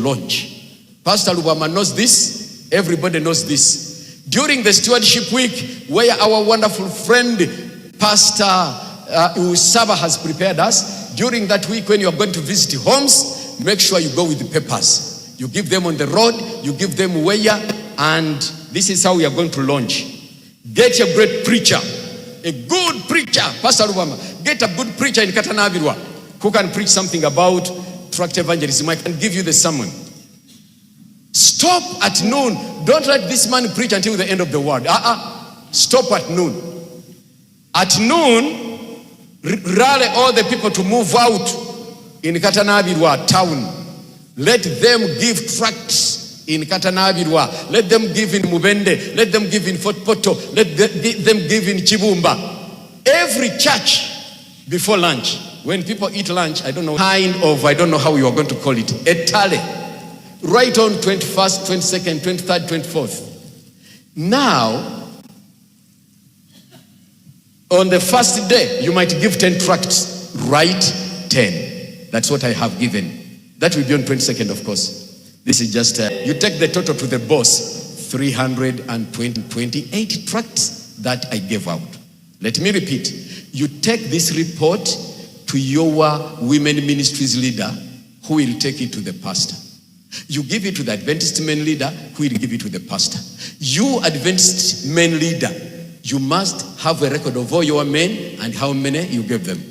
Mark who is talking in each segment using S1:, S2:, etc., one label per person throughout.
S1: launch. Pastor Lubama knows this. Everybody knows this. During the stewardship week, where our wonderful friend, Pastor Usaba has prepared us, during that week when you are going to visit homes, make sure you go with the papers. You give them on the road, you give them where, and this is how we are going to launch. Get a great preacher, a good preacher. Pastor Lubama, get a good preacher in Katanabirwa who can preach something about tract evangelism. I can give you the sermon. Stop at noon. Don't let this man preach until the end of the world. Stop at noon. At noon, rally all the people to move out in Katanabirwa town. Let them give tracts in Katanabirwa. Let them give in Mubende. Let them give in Fort Poto. Let them give in Chibumba. Every church before lunch. When people eat lunch, I don't know how you are going to call it. A tale. Right on 21st, 22nd, 23rd, 24th. Now, on the first day, you might give 10 tracts. Write 10. That's what I have given. That will be on 22nd, of course. This is just, you take the total to the boss, 328 tracts that I gave out. Let me repeat. You take this report to your women ministries leader, who will take it to the pastor. You give it to the Adventist men leader, who will give it to the pastor. You Adventist men leader, you must have a record of all your men and how many you gave them.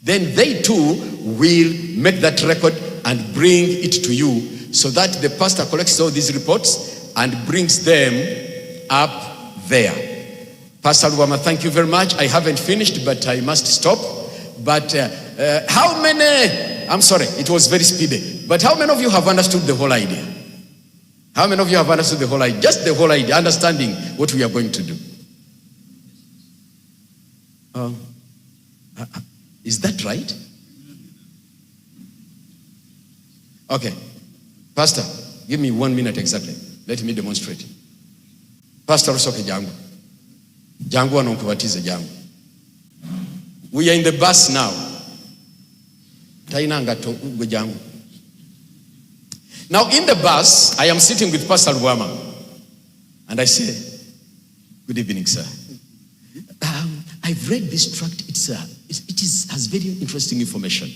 S1: Then they too will make that record and bring it to you, so that the pastor collects all these reports and brings them up there. Pastor Luama, thank you very much. I haven't finished, but I must stop. But how many, I'm sorry, it was very speedy, but how many of you have understood the whole idea? How many of you have understood the whole idea? Just the whole idea, understanding what we are going to do. Is that right? Okay. Pastor, give me 1 minute exactly. Let me demonstrate. Pastor Soke Jangu. Jangu anonkubatize Jangu. We are in the bus now. Now in the bus, I am sitting with Pastor Luama. And I say, good evening, sir. I've read this tract. It has very interesting information.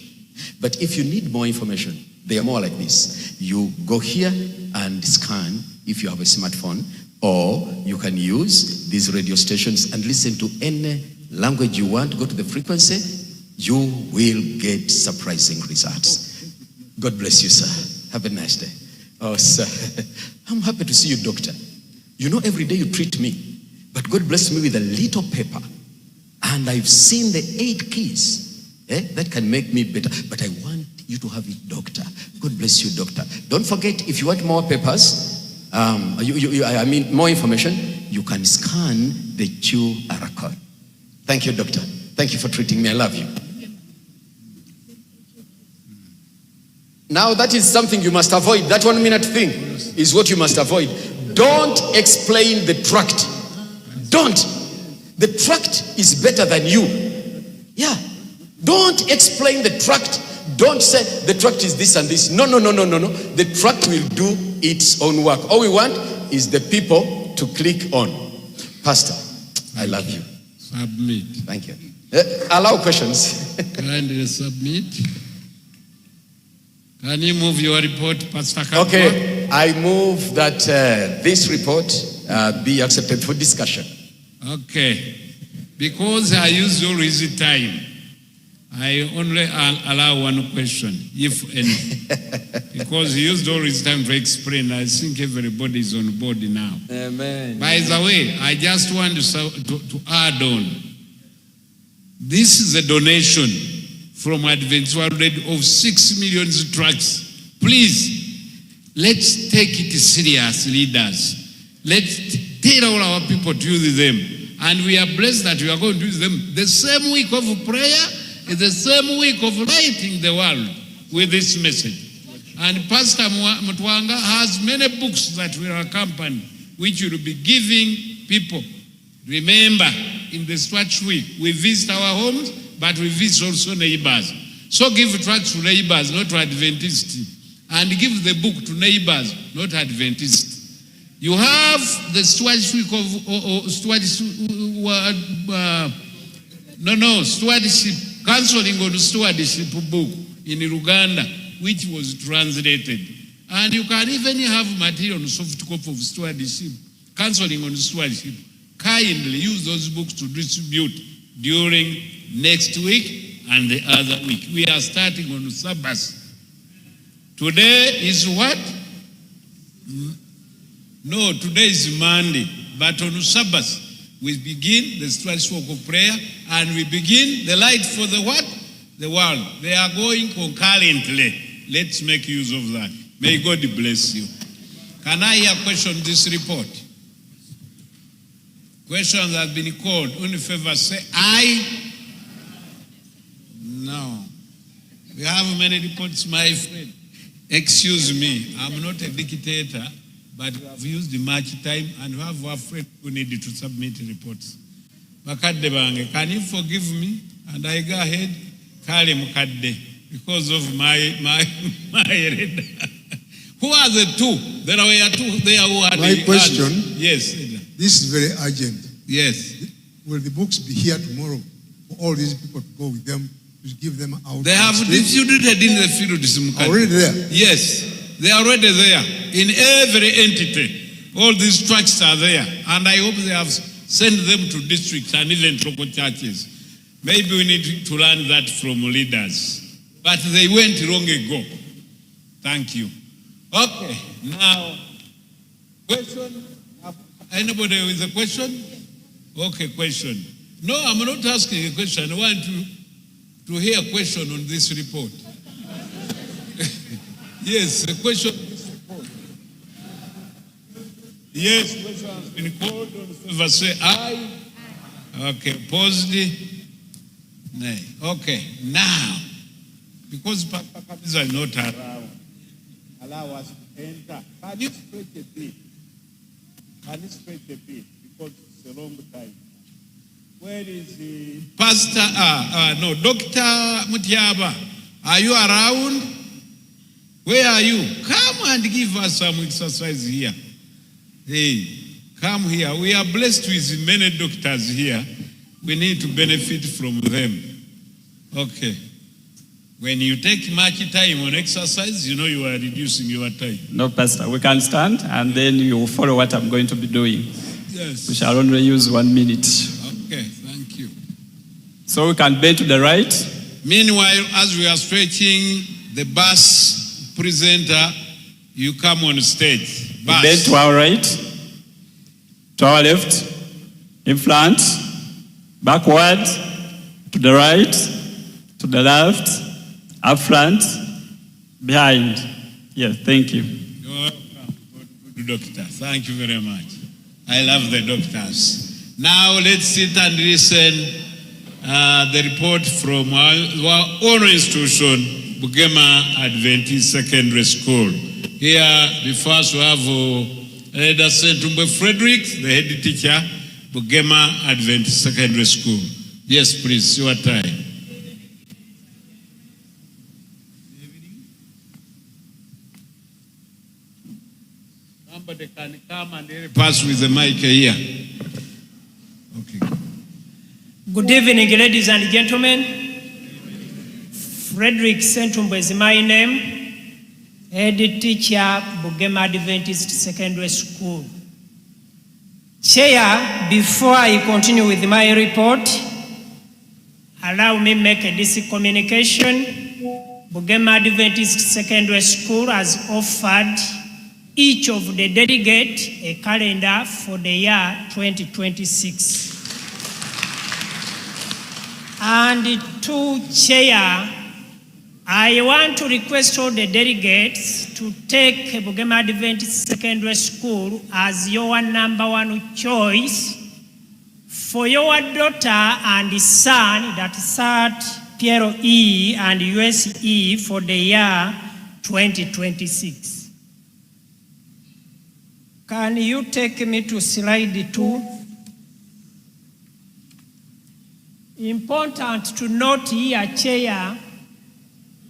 S1: But if you need more information, they are more like this. You go here and scan if you have a smartphone, or you can use these radio stations and listen to any language you want. Go to the frequency. You will get surprising results. God bless you, sir. Have a nice day. Oh, sir, I'm happy to see you, doctor. You know, every day you treat me, but God bless me with a little paper. And I've seen the 8 keys that can make me better. But I want you to have it, doctor. God bless you, doctor. Don't forget, if you want more papers, more information, you can scan the QR code. Thank you, doctor. Thank you for treating me. I love you. Now that is something you must avoid. That 1 minute thing is what you must avoid. Don't explain the tract. Don't. The tract is better than you. Yeah. Don't explain the tract. Don't say the tract is this and this. No. The tract will do its own work. All we want is the people to click on. Pastor, I love you.
S2: Submit.
S1: Thank you. Allow questions.
S2: Kindly submit. Can you move your report, Pastor Kampo?
S1: Okay, I move that this report be accepted for discussion.
S2: Okay. Because I used all his time, I only allow one question, if any. Because he used all his time to explain. I think everybody is on board now.
S1: Amen.
S2: By the way, I just want to add on. This is a donation from Adventist World Radio of 6 million tracts. Please, let's take it serious, leaders. Let's tell all our people to use them. And we are blessed that we are going to use them. The same week of prayer is the same week of lighting the world with this message. And Pastor Mutwanga has many books that will accompany, which will be giving people. Remember, in the Stretch Week, we visit our homes, but we visit also neighbors. So give tracts to neighbors, not to Adventists. and give the book to neighbors, not Adventists. You have the stewardship stewardship, counseling on stewardship book in Uganda, which was translated. And you can even have material on soft copy of stewardship, counseling on stewardship. Kindly use those books to distribute during next week and the other week. We are starting on Sabbath. Today is what? No, today is Monday. But on Sabbath, we begin the stewardship of prayer, and we begin the light for the what? The world. They are going concurrently. Let's make use of that. May God bless you. Can I hear a question on this report? Questions have been called. Only favor say aye. No. We have many reports, my friend. Excuse me, I'm not a dictator, but we have used much time and we have our friends who need to submit reports. Makadde bange, can you forgive me? And I go ahead, kale mukadde, because of my head. Who are the two? There were two there who had
S3: my question.
S2: Yes.
S3: This is very urgent.
S2: Yes.
S3: Will the books be here tomorrow for all these people to go with them, to give them out?
S2: They have distributed in the field.
S3: Already there?
S2: Yes. They are already there. In every entity, all these tracts are there. And I hope they have sent them to districts and even local churches. Maybe we need to learn that from leaders. But they went long ago. Thank you. Okay, now, question? Anybody with a question? Okay, question. No, I'm not asking a question. I want to hear a question on this report. Yes, a question on this report. Yes, question has been called. On favor say aye. Okay, opposed? Nay. Okay, now, because Papas are not allow us to enter. Can you spread a bit? Can you spread a bit? Because it's a long time. Where is the Pastor? No, Dr. Mutiaba. Are you around? Where are you? Come and give us some exercise here. Hey, come here. We are blessed with many doctors here. We need to benefit from them. Okay. When you take much time on exercise, you know you are reducing your time.
S4: No, Pastor, we can stand and then you will follow what I'm going to be doing.
S2: Yes.
S4: We shall only use 1 minute.
S2: Okay, thank you.
S4: So we can bend to the right.
S2: Meanwhile, as we are stretching, the bus presenter, you come on stage. Bus.
S4: Bend to our right, to our left, in front, backward, to the right, to the left, up front, behind. Yes, thank you.
S2: You're welcome, good doctor. Thank you very much. I love the doctors. Now let's sit and listen the report from our own institution, Bugema Adventist Secondary School. Here, the first we have Elder Sentumbe Frederick, the head teacher, Bugema Adventist Secondary School. Yes, please, your time. Somebody can come and help us with the mic here. Okay.
S5: Good evening, ladies and gentlemen. Frederick Sentumbe is my name, head teacher, Bugema Adventist Secondary School. Chair, before I continue with my report, allow me make this communication. Bugema Adventist Secondary School has offered each of the delegates a calendar for the year 2026. And to Chair, I want to request all the delegates to take Bugema Adventist Secondary School as your number one choice for your daughter and son that sat Piero E and USE for the year 2026. Can you take me to slide 2? Important to note here, Chair,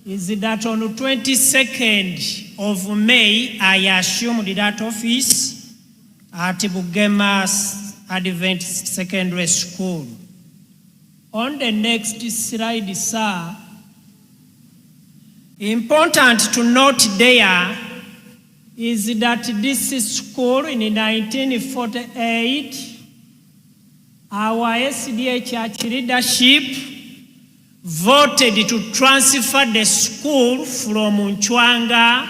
S5: is that on the 22nd of May, I assumed that office at Bugema Adventist Secondary School. On the next slide, sir, important to note there is that this school in 1948, our SDA church leadership voted to transfer the school from Nchwanga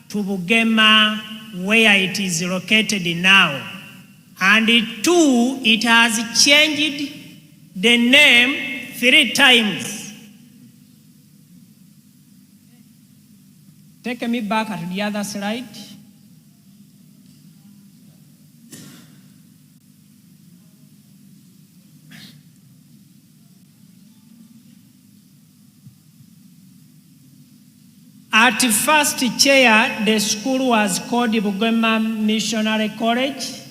S5: to Bugema, where it is located now. And two, it has changed the name 3 times. Take me back at the other slide. At first chair, the school was called Bugema Missionary College.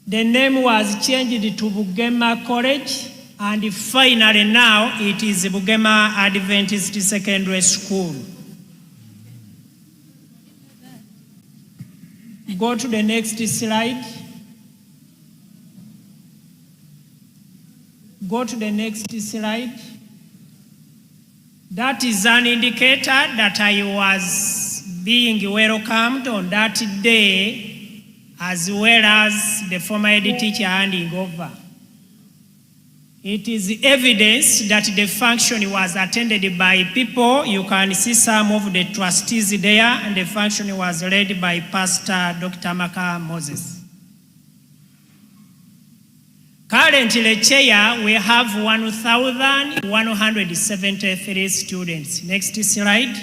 S5: The name was changed to Bugema College, and finally now it is Bugema Adventist Secondary School. Go to the next slide. Go to the next slide. That is an indicator that I was being welcomed on that day, as well as the former head teacher handing over. It is evidence that the function was attended by people. You can see some of the trustees there, and the function was led by Pastor Dr. Maka Moses. Currently, chair, we have 1,173 students. Next slide.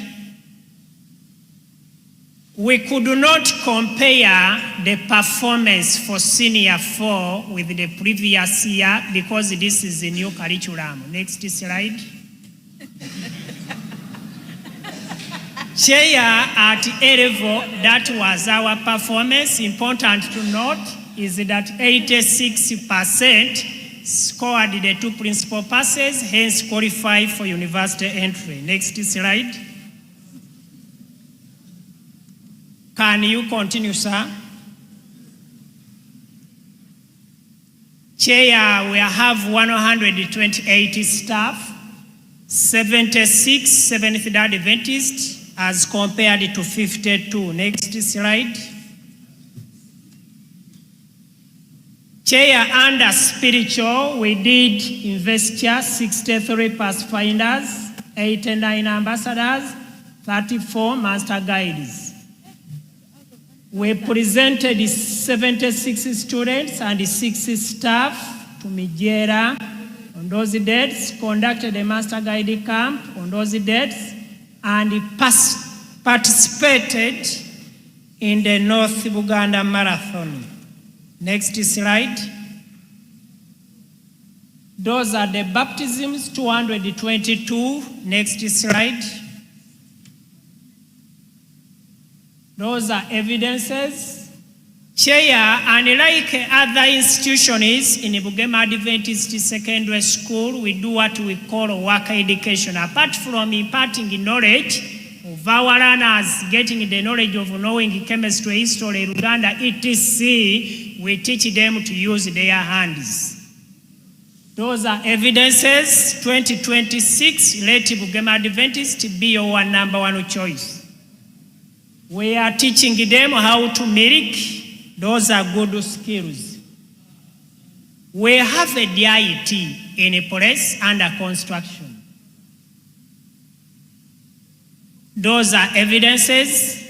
S5: We could not compare the performance for Senior 4 with the previous year because this is a new curriculum. Next slide. Chair, at A level, that was our performance. Important to note is that 86% scored the 2 principal passes, hence qualified for university entry. Next slide. Can you continue, sir? Chair, we have 128 staff, 76 Seventh-day Adventists as compared to 52. Next slide. Chair, under spiritual, we did investiture 63 pathfinders, 89 ambassadors, 34 master guides. We presented 76 students and 6 staff to Mijera on those dates, conducted a master guide camp on those dates, and participated in the North Uganda Marathon. Next slide. Those are the baptisms, 222. Next slide. Those are evidences. Chair, unlike other institutions in Bugema Adventist Secondary School, we do what we call work education. Apart from imparting knowledge of our learners, getting the knowledge of knowing chemistry, history, Uganda, etc., we teach them to use their hands. Those are evidences. 2026, let Bugema Adventist be your number 1 choice. We are teaching them how to milk. Those are good skills. We have a DIT in a place under construction. Those are evidences.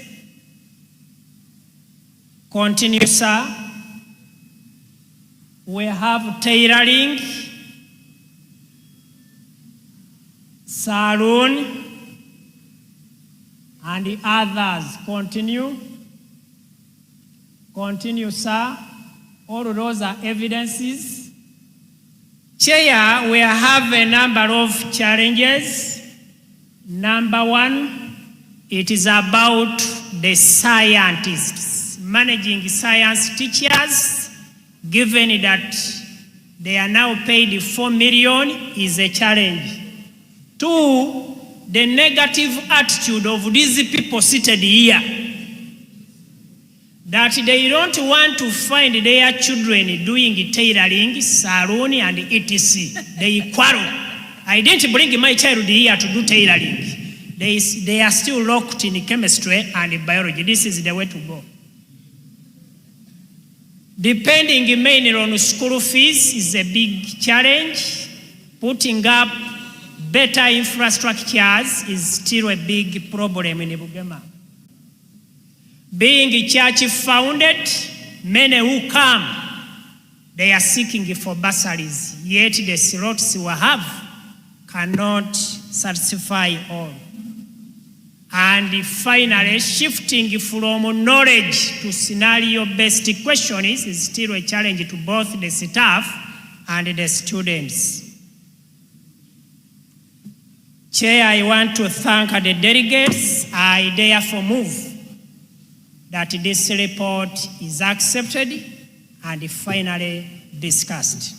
S5: Continue, sir. We have tailoring, saloon, and the others. Continue. Continue, sir. All of those are evidences. Chair, we have a number of challenges. Number 1, it is about the scientists. Managing science teachers, given that they are now paid $4 million, is a challenge. 2, the negative attitude of these people seated here, that they don't want to find their children doing tailoring, salon, and etc. They quarrel. I didn't bring my child here to do tailoring. They are still locked in chemistry and biology. This is the way to go. Depending mainly on school fees is a big challenge. Putting up better infrastructures is still a big problem in Bugema. Being church founded, many who come, they are seeking for bursaries, yet the slots we have cannot satisfy all. And finally, shifting from knowledge to scenario-based questions is still a challenge to both the staff and the students. Chair, I want to thank the delegates. I therefore move that this report is accepted and finally discussed.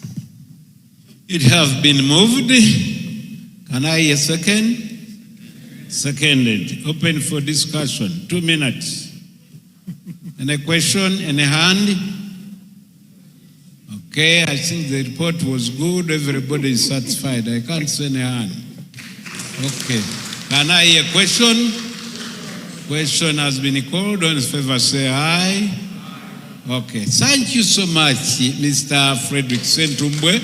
S2: It has been moved. Can I hear a second? Seconded. Open for discussion. 2 minutes. Any question? Any hand? Okay, I think the report was good. Everybody is satisfied. I can't see any hand. Okay. Can I hear a question? Question has been called. All in favor say aye. Okay. Thank you so much, Mr. Frederick Sentumbwe,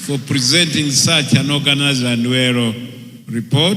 S2: for presenting such an organized and well report.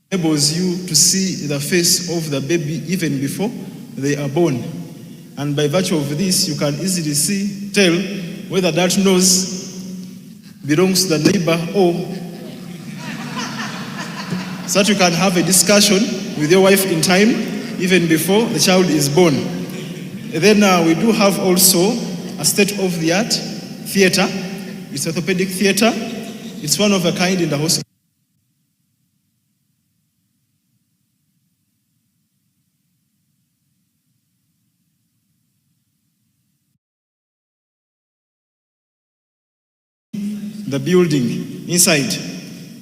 S6: Enables you to see the face of the baby even before they are born. And by virtue of this, you can easily tell whether that nose belongs to the neighbor or so that you can have a discussion with your wife in time, even before the child is born. And then we do have also a state-of-the-art theater. It's orthopedic theater. It's one of a kind in the hospital. The building inside,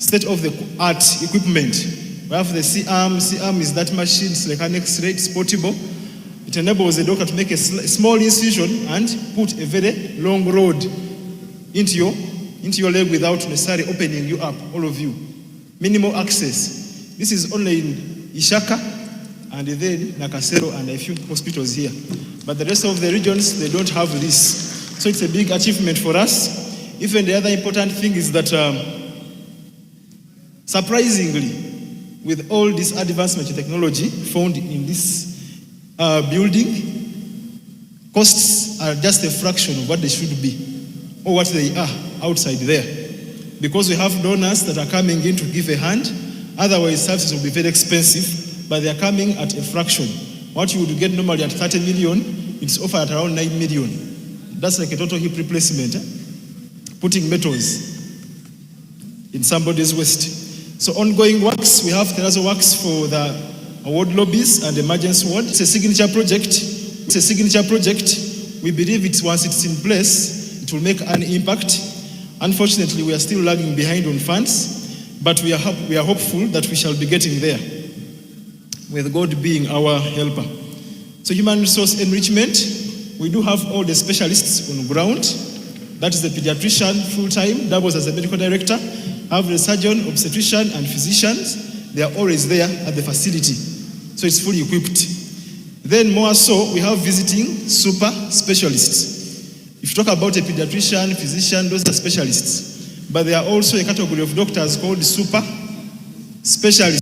S6: state-of-the-art equipment. We have the C-arm. C-arm is that machine, it's like an X-ray, it's portable. It enables the doctor to make a small incision and put a very long rod into your leg without necessarily opening you up, all of you. Minimal access. This is only in Ishaka and then Nakasero and a few hospitals here. But the rest of the regions, they don't have this. So it's a big achievement for us. Even the other important thing is that, surprisingly, with all this advancement in technology found in this building, costs are just a fraction of what they should be or what they are outside there. Because we have donors that are coming in to give a hand, otherwise services will be very expensive, but they are coming at a fraction. What you would get normally at 30 million, it's offered at around 9 million. That's like a total hip replacement, putting metals in somebody's waist. So ongoing works, we have terrazzo works for the ward lobbies and emergency ward. It's a signature project. We believe once it's in place, it will make an impact. Unfortunately, we are still lagging behind on funds, but we are hopeful that we shall be getting there, with God being our helper. So human resource enrichment, we do have all the specialists on ground. That is the pediatrician full-time, doubles as the medical director, have the surgeon, obstetrician, and physicians. They are always there at the facility. So it's fully equipped. Then more so, we have visiting super specialists. If you talk about a pediatrician, physician, those are specialists. But there are also a category of doctors called super specialists.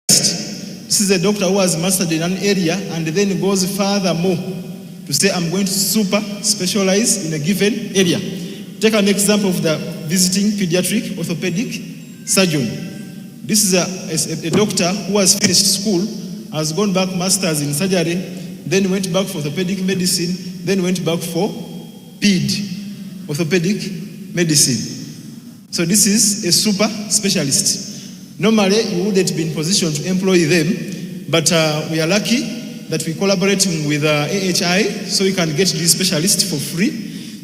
S6: This is a doctor who has mastered in an area and then goes furthermore to say, I'm going to super specialize in a given area. Take an example of the visiting pediatric orthopedic surgeon. This is a doctor who has finished school, has gone back masters in surgery, then went back for orthopedic medicine, then went back for orthopedic medicine. So this is a super specialist. Normally, you wouldn't be in position to employ them, but we are lucky that we collaborating with AHI, so we can get these specialists for free,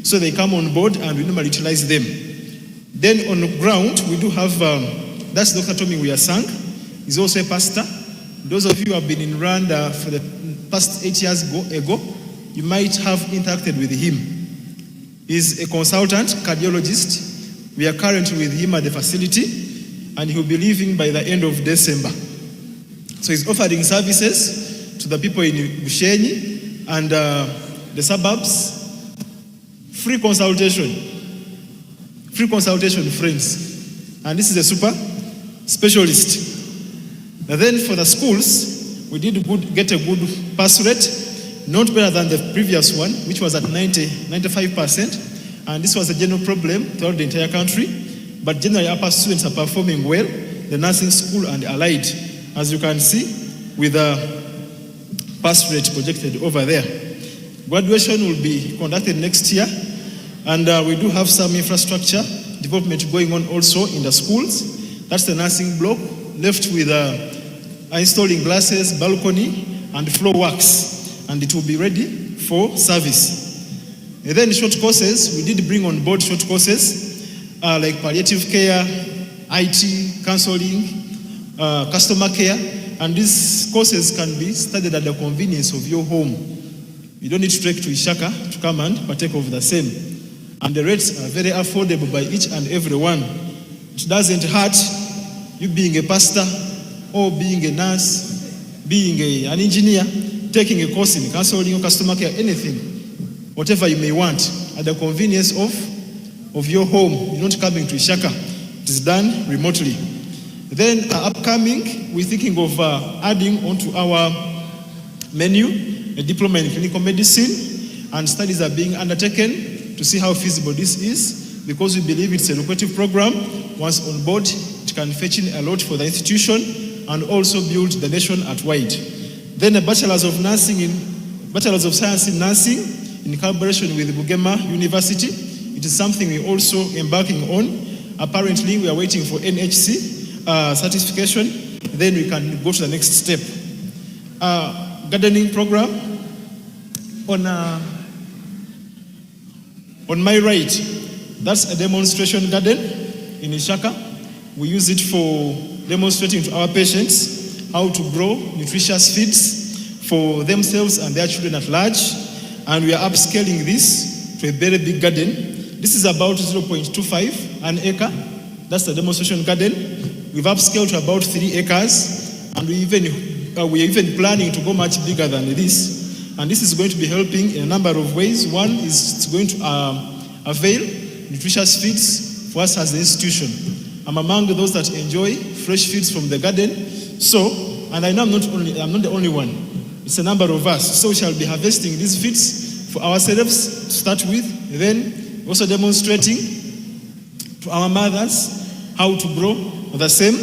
S6: so they come on board and we normally utilize them. Then on the ground, we do have, that's Dr. Tommy Uyasang. He's also a pastor. Those of you who have been in Rwanda for the past 8 years ago, you might have interacted with him. He's a consultant cardiologist. We are currently with him at the facility, and he'll be leaving by the end of December. So he's offering services to the people in Bushenyi and the suburbs. Free consultation, friends. And this is a super specialist. And then for the schools, we did get a good pass rate, not better than the previous one, which was at 95%. And this was a general problem throughout the entire country. But generally, upper students are performing well, the nursing school and allied, as you can see, with a pass rate projected over there. Graduation will be conducted next year, and we do have some infrastructure development going on also in the schools. That's the nursing block, left with installing glasses, balcony, and floor works, and it will be ready for service. And then short courses, we did bring on board short courses, like palliative care, IT, counseling, customer care, and these courses can be studied at the convenience of your home. You don't need to trek to Ishaka to come and partake of the same. And the rates are very affordable by each and every one. It doesn't hurt you being a pastor or being a nurse, being an engineer, taking a course in counseling or customer care, anything, whatever you may want, at the convenience of your home. You're not coming to Ishaka. It is done remotely. Then upcoming, we're thinking of adding onto our menu a diploma in clinical medicine, and studies are being undertaken to see how feasible this is, because we believe it's a lucrative program. Once on board, it can fetch in a lot for the institution and also build the nation at wide. Then a Bachelor's of Science in Nursing in collaboration with Bugema University. It is something we're also embarking on. Apparently, we are waiting for NHC certification. Then we can go to the next step. Gardening program. On my right, that's a demonstration garden in Ishaka. We use it for demonstrating to our patients how to grow nutritious feeds for themselves and their children at large. And we are upscaling this to a very big garden. This is about 0.25 an acre. That's the demonstration garden. We've upscaled to about 3 acres, and we're even planning to go much bigger than this. and this is going to be helping in a number of ways. One is it's going to avail nutritious feeds for us as an institution. I'm among those that enjoy fresh feeds from the garden. So, and I know I'm not the only one. It's a number of us. So we shall be harvesting these feeds for ourselves to start with, then also demonstrating to our mothers how to grow the same,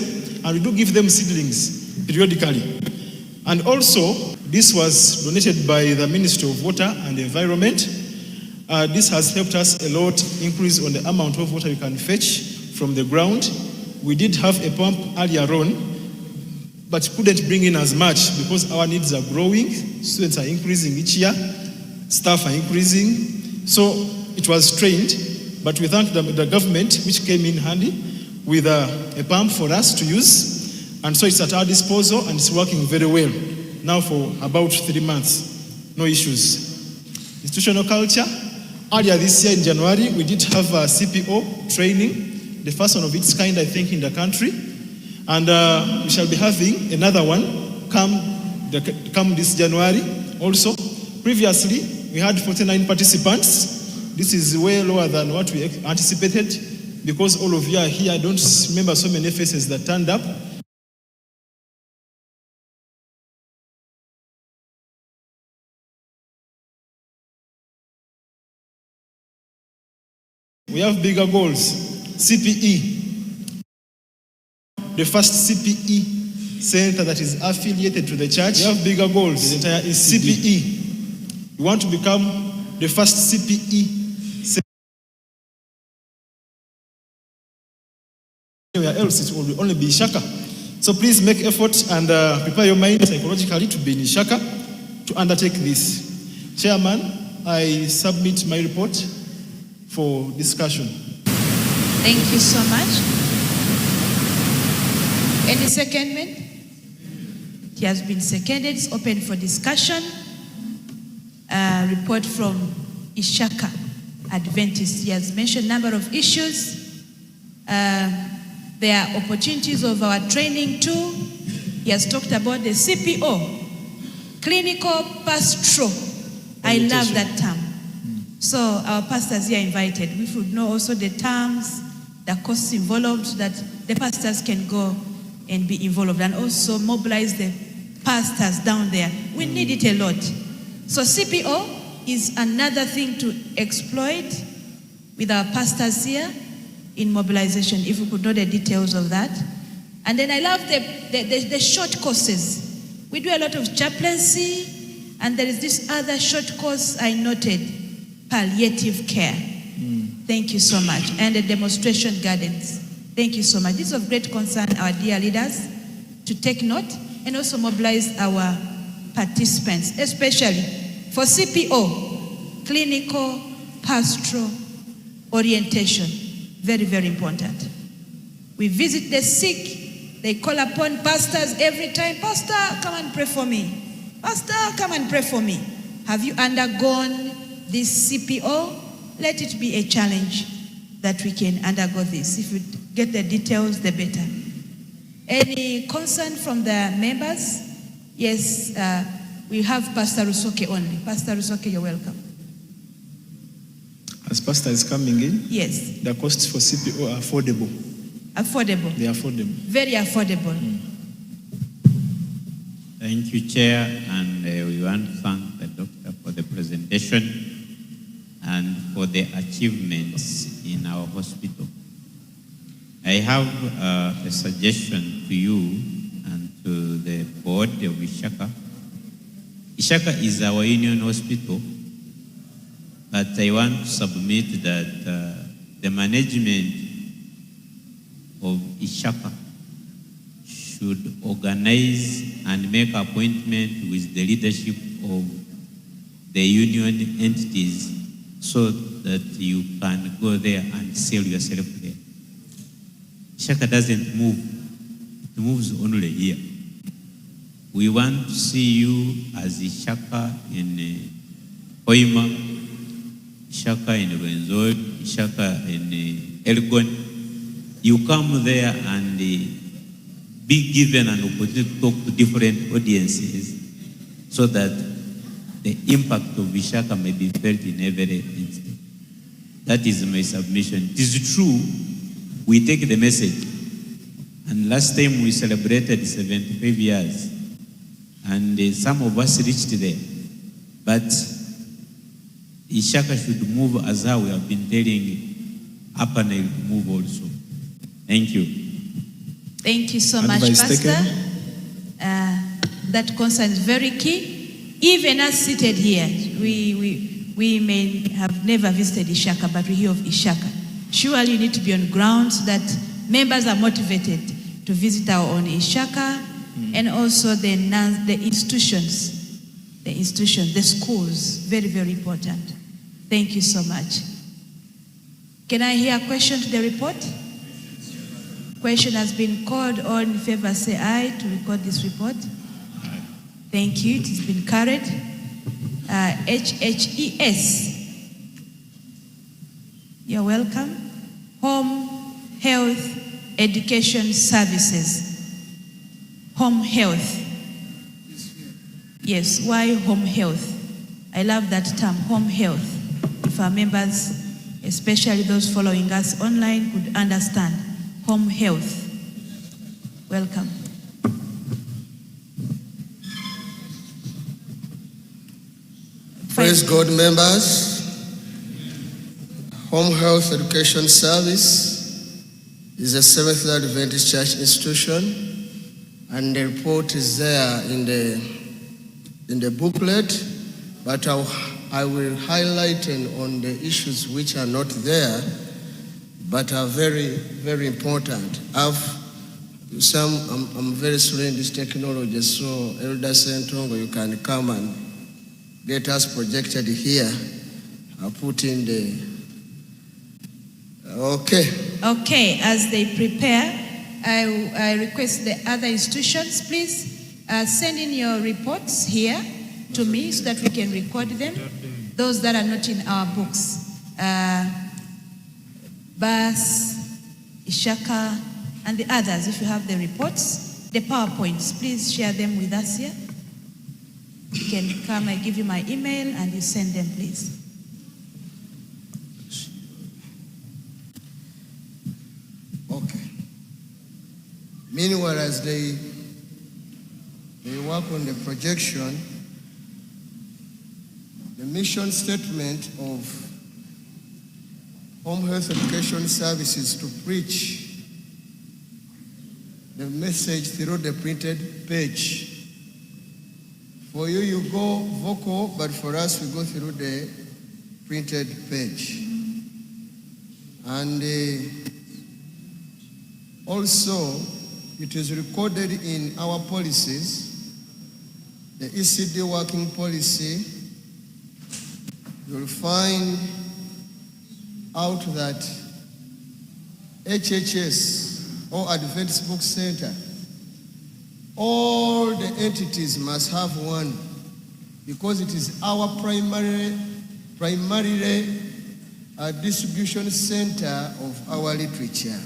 S6: and we do give them seedlings periodically. And also, this was donated by the Ministry of Water and Environment. This has helped us a lot increase on the amount of water we can fetch from the ground. We did have a pump earlier on, but couldn't bring in as much because our needs are growing. Students are increasing each year, staff are increasing. So it was strained, but we thank the government, which came in handy with a pump for us to use. And so it's at our disposal and it's working very well now for about 3 months. No issues. Institutional culture. Earlier this year in January, we did have a CPO training, the first one of its kind, I think, in the country. And we shall be having another one come this January also. Previously, we had 49 participants. This is way lower than what we anticipated because all of you are here. I don't remember so many faces that turned up. We have bigger goals. CPE. The first CPE center that is affiliated to the church. We have bigger goals. The entire is CPE. We want to become the first CPE center. Anywhere else it will only be Ishaka. So please make effort and prepare your mind psychologically to be in Ishaka to undertake this. Chairman, I submit my report for discussion.
S7: Thank you so much. Any secondment? It has been seconded. It's open for discussion. Report from Ishaka Adventist. He has mentioned a number of issues. There are opportunities of our training too. He has talked about the CPO, clinical pastoral. I love that term. So our pastors here invited. We should know also the terms, the costs involved, so that the pastors can go and be involved and also mobilize the pastors down there. We need it a lot. So CPO is another thing to exploit with our pastors here in mobilization, if we could know the details of that. And then I love the short courses. We do a lot of chaplaincy, and there is this other short course I noted, palliative care. Thank you so much. And the demonstration gardens. Thank you so much. This is of great concern, our dear leaders, to take note and also mobilize our participants, especially for CPO, clinical pastoral orientation. Very, very important. We visit the sick. They call upon pastors every time. Pastor, come and pray for me. Pastor, come and pray for me. Have you undergone this CPO? Let it be a challenge that we can undergo this. If we get the details, the better. Any concern from the members? Yes, we have Pastor Rusoke only. Pastor Rusoke, you're welcome.
S6: As pastor is coming in,
S7: yes,
S6: the costs for CPO are affordable.
S7: Affordable.
S6: They are affordable.
S7: Very affordable.
S8: Thank you, Chair, and we want to thank the doctor for the presentation and for the achievements in our hospital. I have a suggestion to you and to the board of Ishaka. Ishaka is our union hospital, but I want to submit that the management of Ishaka should organize and make appointment with the leadership of the union entities so that you can go there and sell yourself there. Ishaka doesn't move, it moves only here. We want to see you as Ishaka in Hoima, Ishaka in Rwenzori, Ishaka in Elgon. You come there and be given an opportunity to talk to different audiences so that the impact of Ishaka may be felt in every instance. That is my submission. It is true, we take the message. And last time we celebrated 75 years, and some of us reached there. But Ishaka should move as how we have been telling Upper Nile to move also. Thank you.
S7: Thank you so much,
S6: Advice
S7: Pastor.
S6: taken.
S7: That concern is very key. Even us seated here, we may have never visited Ishaka, but we hear of Ishaka. Surely you need to be on ground so that members are motivated to visit our own Ishaka, and also the institutions, the schools, very, very important. Thank you so much. Can I hear a question to the report? Question has been called. All in favor say aye to record this report. Thank you. It has been carried. HHES. You're welcome. Home Health Education Services. Home health. Yes, why home health? I love that term, home health. If our members, especially those following us online, could understand home health. Welcome.
S9: Praise God, members. Home Health Education Service is a Seventh-day Adventist Church institution, and the report is there in the booklet, but I will highlight on the issues which are not there, but are very, very important. I'm very slow in this technology, so Elder Sentongo, you can come and get us projected here. I'll put in the,
S7: Okay, as they prepare, I request the other institutions, please send in your reports here to me so that we can record them. Those that are not in our books. BAS, Ishaka, and the others, if you have the reports, the PowerPoints, please share them with us here. You can come, I give you my email and you send them, please.
S9: Okay. Meanwhile, as they work on the projection, the mission statement of Home Health Education Services to preach the message through the printed page. For you, you go vocal, but for us, we go through the printed page. And also, it is recorded in our policies, the ECD working policy. You'll find out that HHS or Adventist Book Center, all the entities must have one because it is our primarily distribution center of our literature.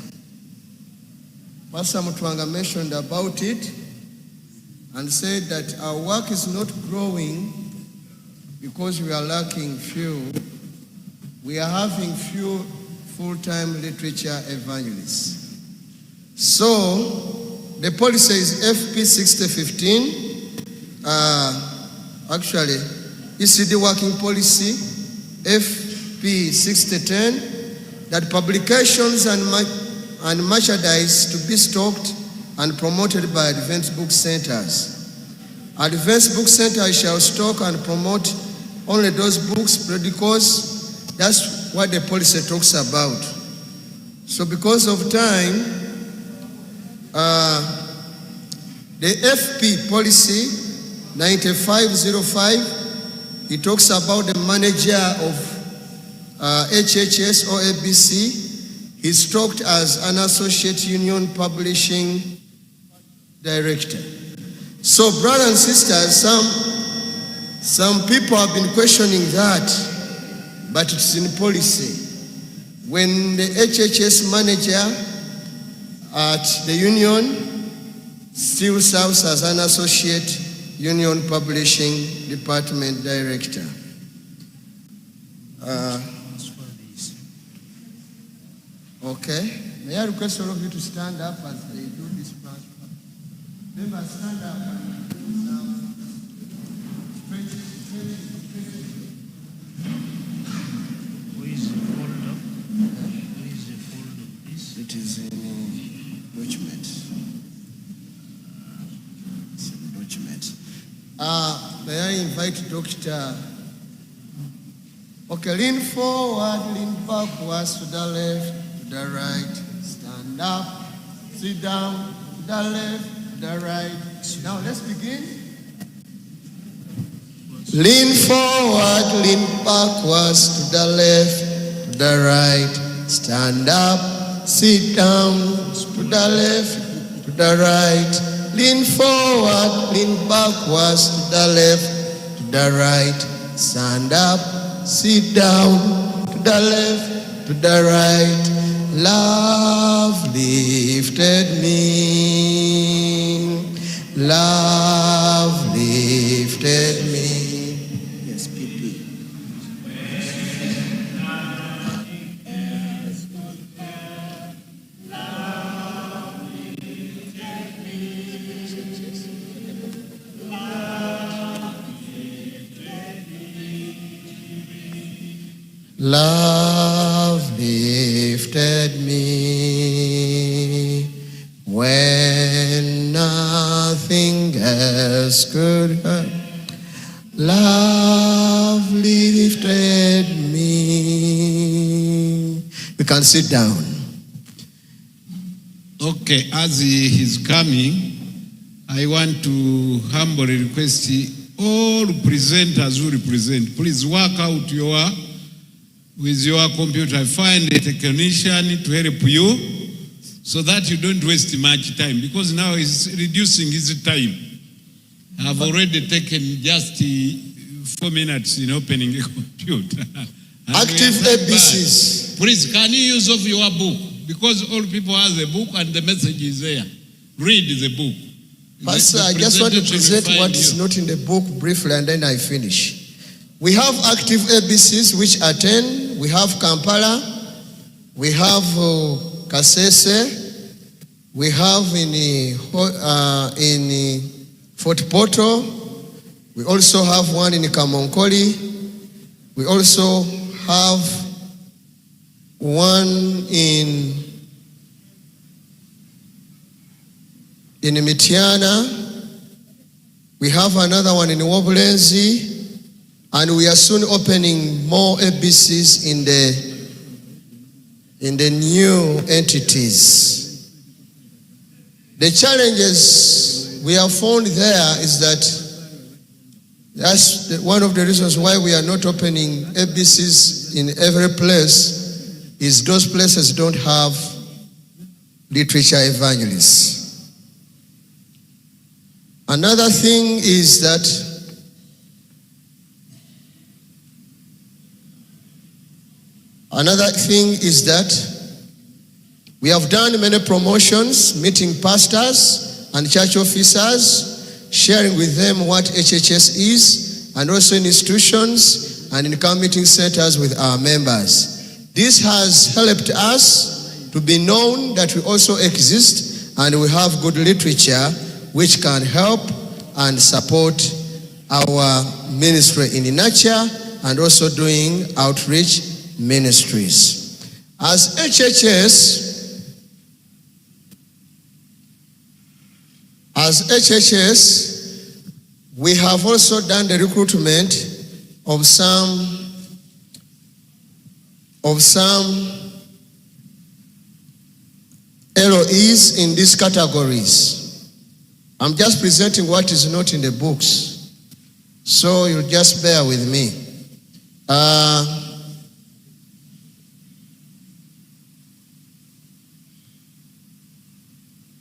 S9: Pastor Mutwanga mentioned about it and said that our work is not growing because we are lacking few. We are having few full-time literature evangelists. So the policy is FP 6015, actually ECD working policy, FP 6010, that publications and merchandise to be stocked and promoted by Advanced Book Centers. Advanced Book Centers shall stock and promote only those books because that's what the policy talks about. So because of time, the FP policy 9505, it talks about the manager of HHS or ABC. He's stocked as an associate union publishing director. So brothers and sisters, some people have been questioning that, but it's in policy. When the HHS manager at the union still serves as an associate Union Publishing Department Director. Okay. May I request all of you to stand up as they do this transfer? Members, stand up and do some stretching.
S5: Who is the folder? Who is the folder of this?
S9: It is in document. It's in document. May I invite Dr. Okay, lean forward, lean backwards, to the left, to the right, stand up, sit down, to the left, to the right. Now let's begin. Lean forward, lean backwards, to the left, to the right, stand up, sit down, to the left, to the right. Lean forward, lean backwards, to the left, to the right, stand up, sit down, to the left, to the right. Love lifted me. Love lifted me. Yes, PP. Love lifted me when nothing else could hurt. Love lifted me. We can sit down.
S2: Okay, as he is coming, I want to humbly request all presenters who represent, please work out with your computer, find a technician to help you so that you don't waste much time, because now he's reducing his time. I've already taken just 4 minutes in opening a computer.
S9: Active ABCs.
S2: Please, can you use of your book? Because all people have a book and the message is there. Read the book.
S9: Pastor, I just want to present what is not in the book briefly and then I finish. We have active ABCs which are 10. We have Kampala. We have Kasese. We have in Fort Portal. We also have one in Kamonkoli. We also have one in Mitiana. We have another one in Wobulenzi. And we are soon opening more ABCs in the new entities. The challenges we have found there is that that's one of the reasons why we are not opening ABCs in every place, is those places don't have literature evangelists. Another thing is that we have done many promotions, meeting pastors and church officers, sharing with them what HHS is, and also in institutions and in meeting centers with our members. This has helped us to be known that we also exist and we have good literature which can help and support our ministry in nurture and also doing outreach ministries. As HHS, we have also done the recruitment of some LOEs in these categories. I'm just presenting what is not in the books, so you'll just bear with me.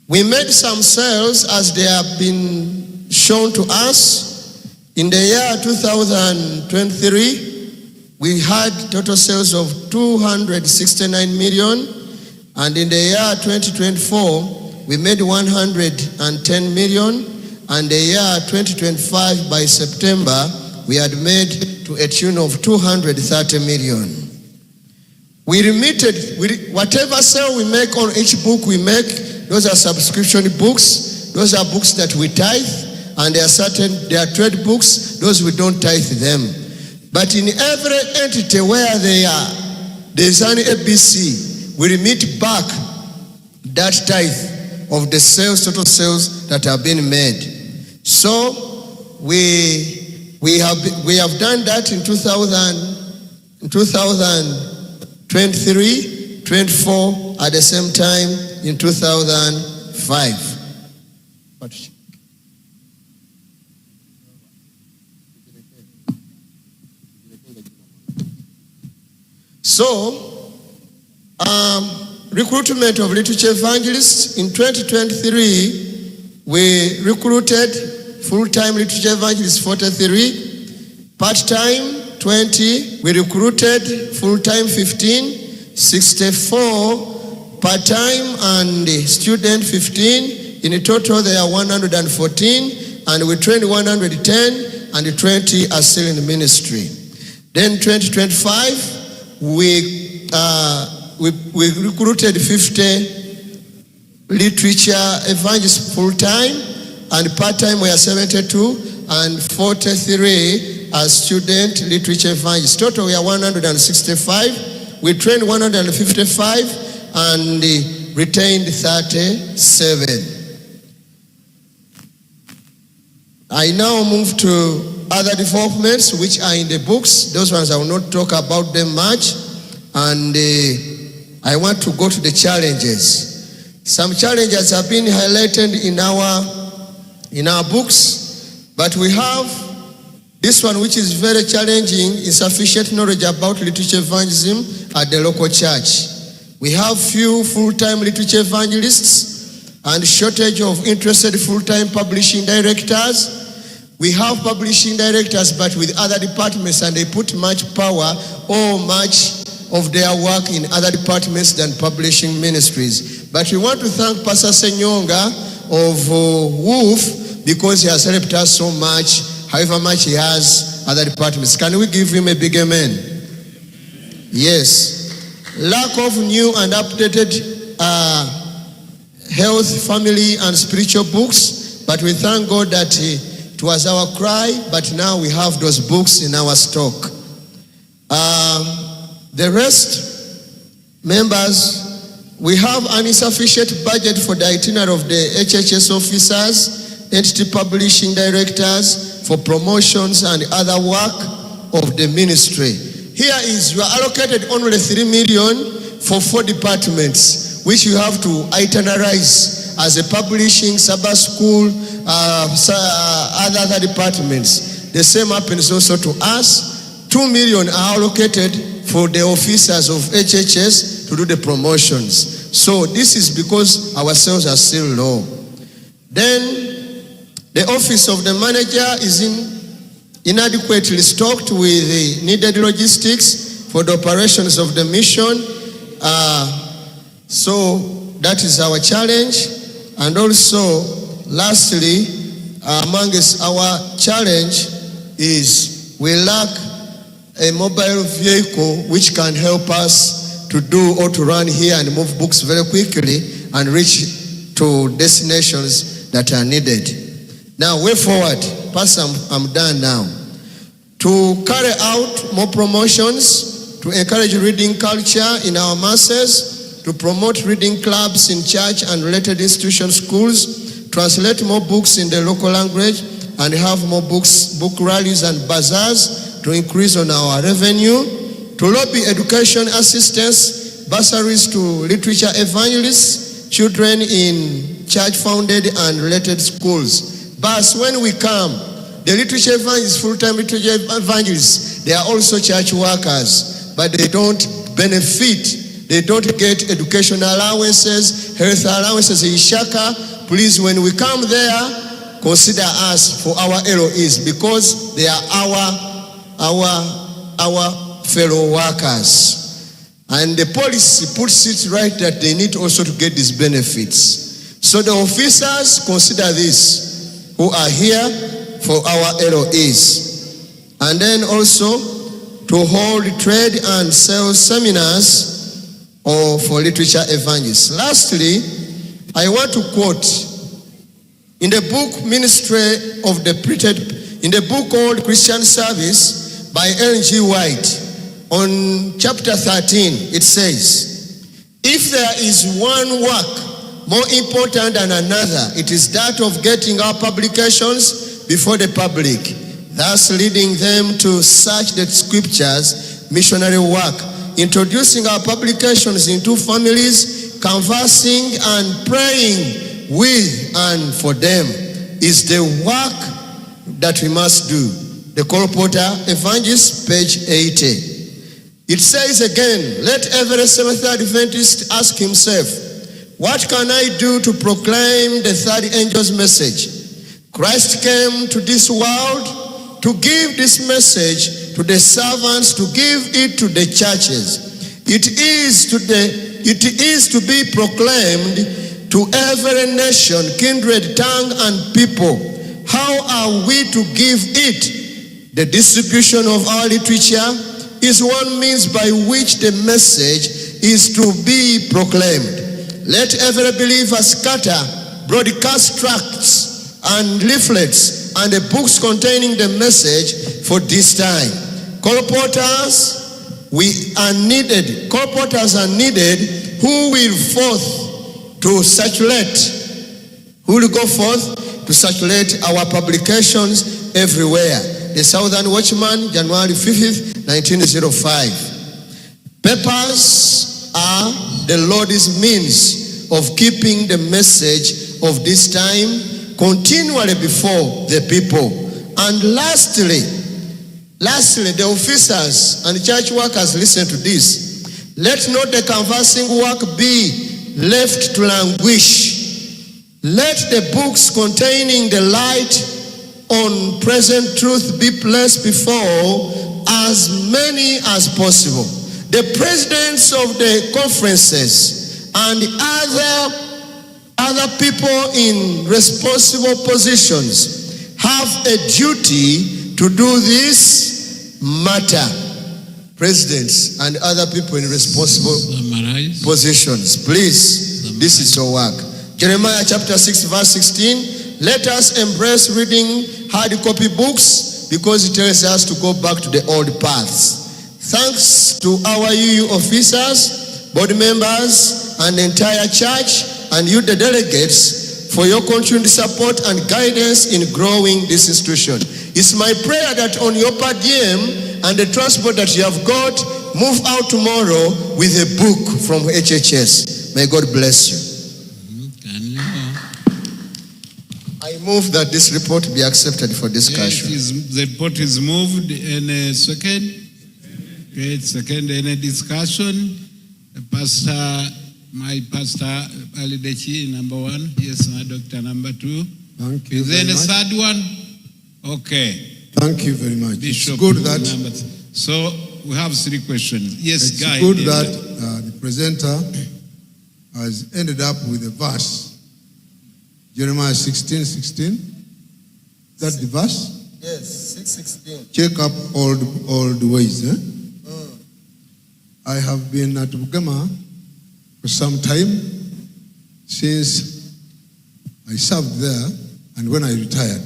S9: We made some sales as they have been shown to us. In the year 2023, we had total sales of 269 million. And in the year 2024, we made 110 million. and the year 2025 by September, we had made to a tune of 230 million. We remitted, whatever sale we make on each book we make, those are subscription books, those are books that we tithe, and there are trade books, those we don't tithe them. But in every entity where there's an ABC, we remit back that tithe of the sales, total sales that have been made. So we have done that in 2023, 24, at the same time in 2005. So, recruitment of literature evangelists. In 2023, we recruited full-time literature evangelists 43, part-time 20, we recruited full-time 15, 64, part-time and student 15. In total, there are 114, and we trained 110, and 20 are still in the ministry. Then 2025, we recruited 50 literature evangelists full-time, and part-time we are 72, and 43 as student literature evangelists. Total we are 165. We trained 155 and retained 37. I now move to other developments which are in the books. Those ones I will not talk about them much. And I want to go to the challenges. Some challenges have been highlighted in our books, but we have this one which is very challenging: insufficient knowledge about literature evangelism at the local church. We have few full-time literature evangelists and shortage of interested full-time publishing directors. We have publishing directors, but with other departments, and they put much power or much of their work in other departments than publishing ministries. But we want to thank Pastor Senyonga of WOOF because he has helped us so much, however much he has other departments. Can we give him a big amen? Yes. Lack of new and updated health, family, and spiritual books, but we thank God that it was our cry, but now we have those books in our stock. The rest, members, we have an insufficient budget for the itinerary of the HHS officers, entity publishing directors, for promotions and other work of the ministry. Here is, you are allocated only 3 million for 4 departments, which you have to itinerize as a publishing, Sabbath school, other departments. The same happens also to us. 2 million are allocated for the officers of HHS to do the promotions. So this is because our sales are still low. Then the office of the manager is inadequately stocked with the needed logistics for the operations of the mission. So that is our challenge. And also, lastly, amongst our challenge is we lack a mobile vehicle which can help us to do or to run here and move books very quickly and reach to destinations that are needed. Now, way forward. Pastor, I'm done now. To carry out more promotions, to encourage reading culture in our masses, to promote reading clubs in church and related institution schools, translate more books in the local language, and have more book rallies and bazaars to increase on our revenue, to lobby education assistance, bursaries to literature evangelists, children in church-founded and related schools. But when we come, the literature evangelists, full-time literature evangelists, they are also church workers, but they don't benefit. They don't get educational allowances, health allowances in Shaka. Please, when we come there, consider us for our LOEs because they are our fellow workers. And the policy puts it right that they need also to get these benefits. So the officers, consider this. who are here for our LOEs. And then also to hold trade and sales seminars or for literature evangelists. Lastly, I want to quote in the book Ministry of the Printed, in the book called Christian Service by Ellen.G. White, on chapter 13, it says, if there is one work more important than another, it is that of getting our publications before the public, thus leading them to search the scriptures, missionary work, introducing our publications into families, conversing and praying with and for them is the work that we must do. The Colporter Evangelist, page 80. It says again, let every Seventh-day Adventist ask himself, what can I do to proclaim the third angel's message? Christ came to this world to give this message to the servants, to give it to the churches. It is to be proclaimed to every nation, kindred, tongue, and people. How are we to give it? The distribution of our literature is one means by which the message is to be proclaimed. Let every believer scatter, broadcast tracts and leaflets and the books containing the message for this time. Colporters are needed who will go forth to circulate our publications everywhere. The Southern Watchman, January 5th, 1905. Papers are the Lord's means of keeping the message of this time continually before the people. And lastly, the officers and church workers, listen to this. Let not the conversing work be left to languish. Let the books containing the light on present truth be placed before as many as possible. The presidents of the conferences and other people in responsible positions have a duty to do this matter. Presidents and other people in responsible positions, please, this is your work. Jeremiah chapter 6 verse 16, let us embrace reading hard copy books because it tells us to go back to the old paths. Thanks to our UU officers, board members, and the entire church, and you the delegates, for your continued support and guidance in growing this institution. It's my prayer that on your per diem and the transport that you have got, move out tomorrow with a book from HHS. May God bless you. I move that this report be accepted for discussion.
S2: The report is moved in a second. Okay, second, any discussion? My pastor, Alidechi, number one. Yes, my doctor, number two.
S3: Thank you.
S2: Is there any third one? Okay.
S3: Thank you very much.
S2: Bishop,
S3: it's good that.
S2: So we have three questions. Yes,
S3: it's
S2: guy.
S3: Good that the presenter has ended up with a verse. Jeremiah 16:16. Is that the verse?
S9: Yes, 6:16.
S3: Check up all the ways. I have been at Bugema for some time since I served there and when I retired.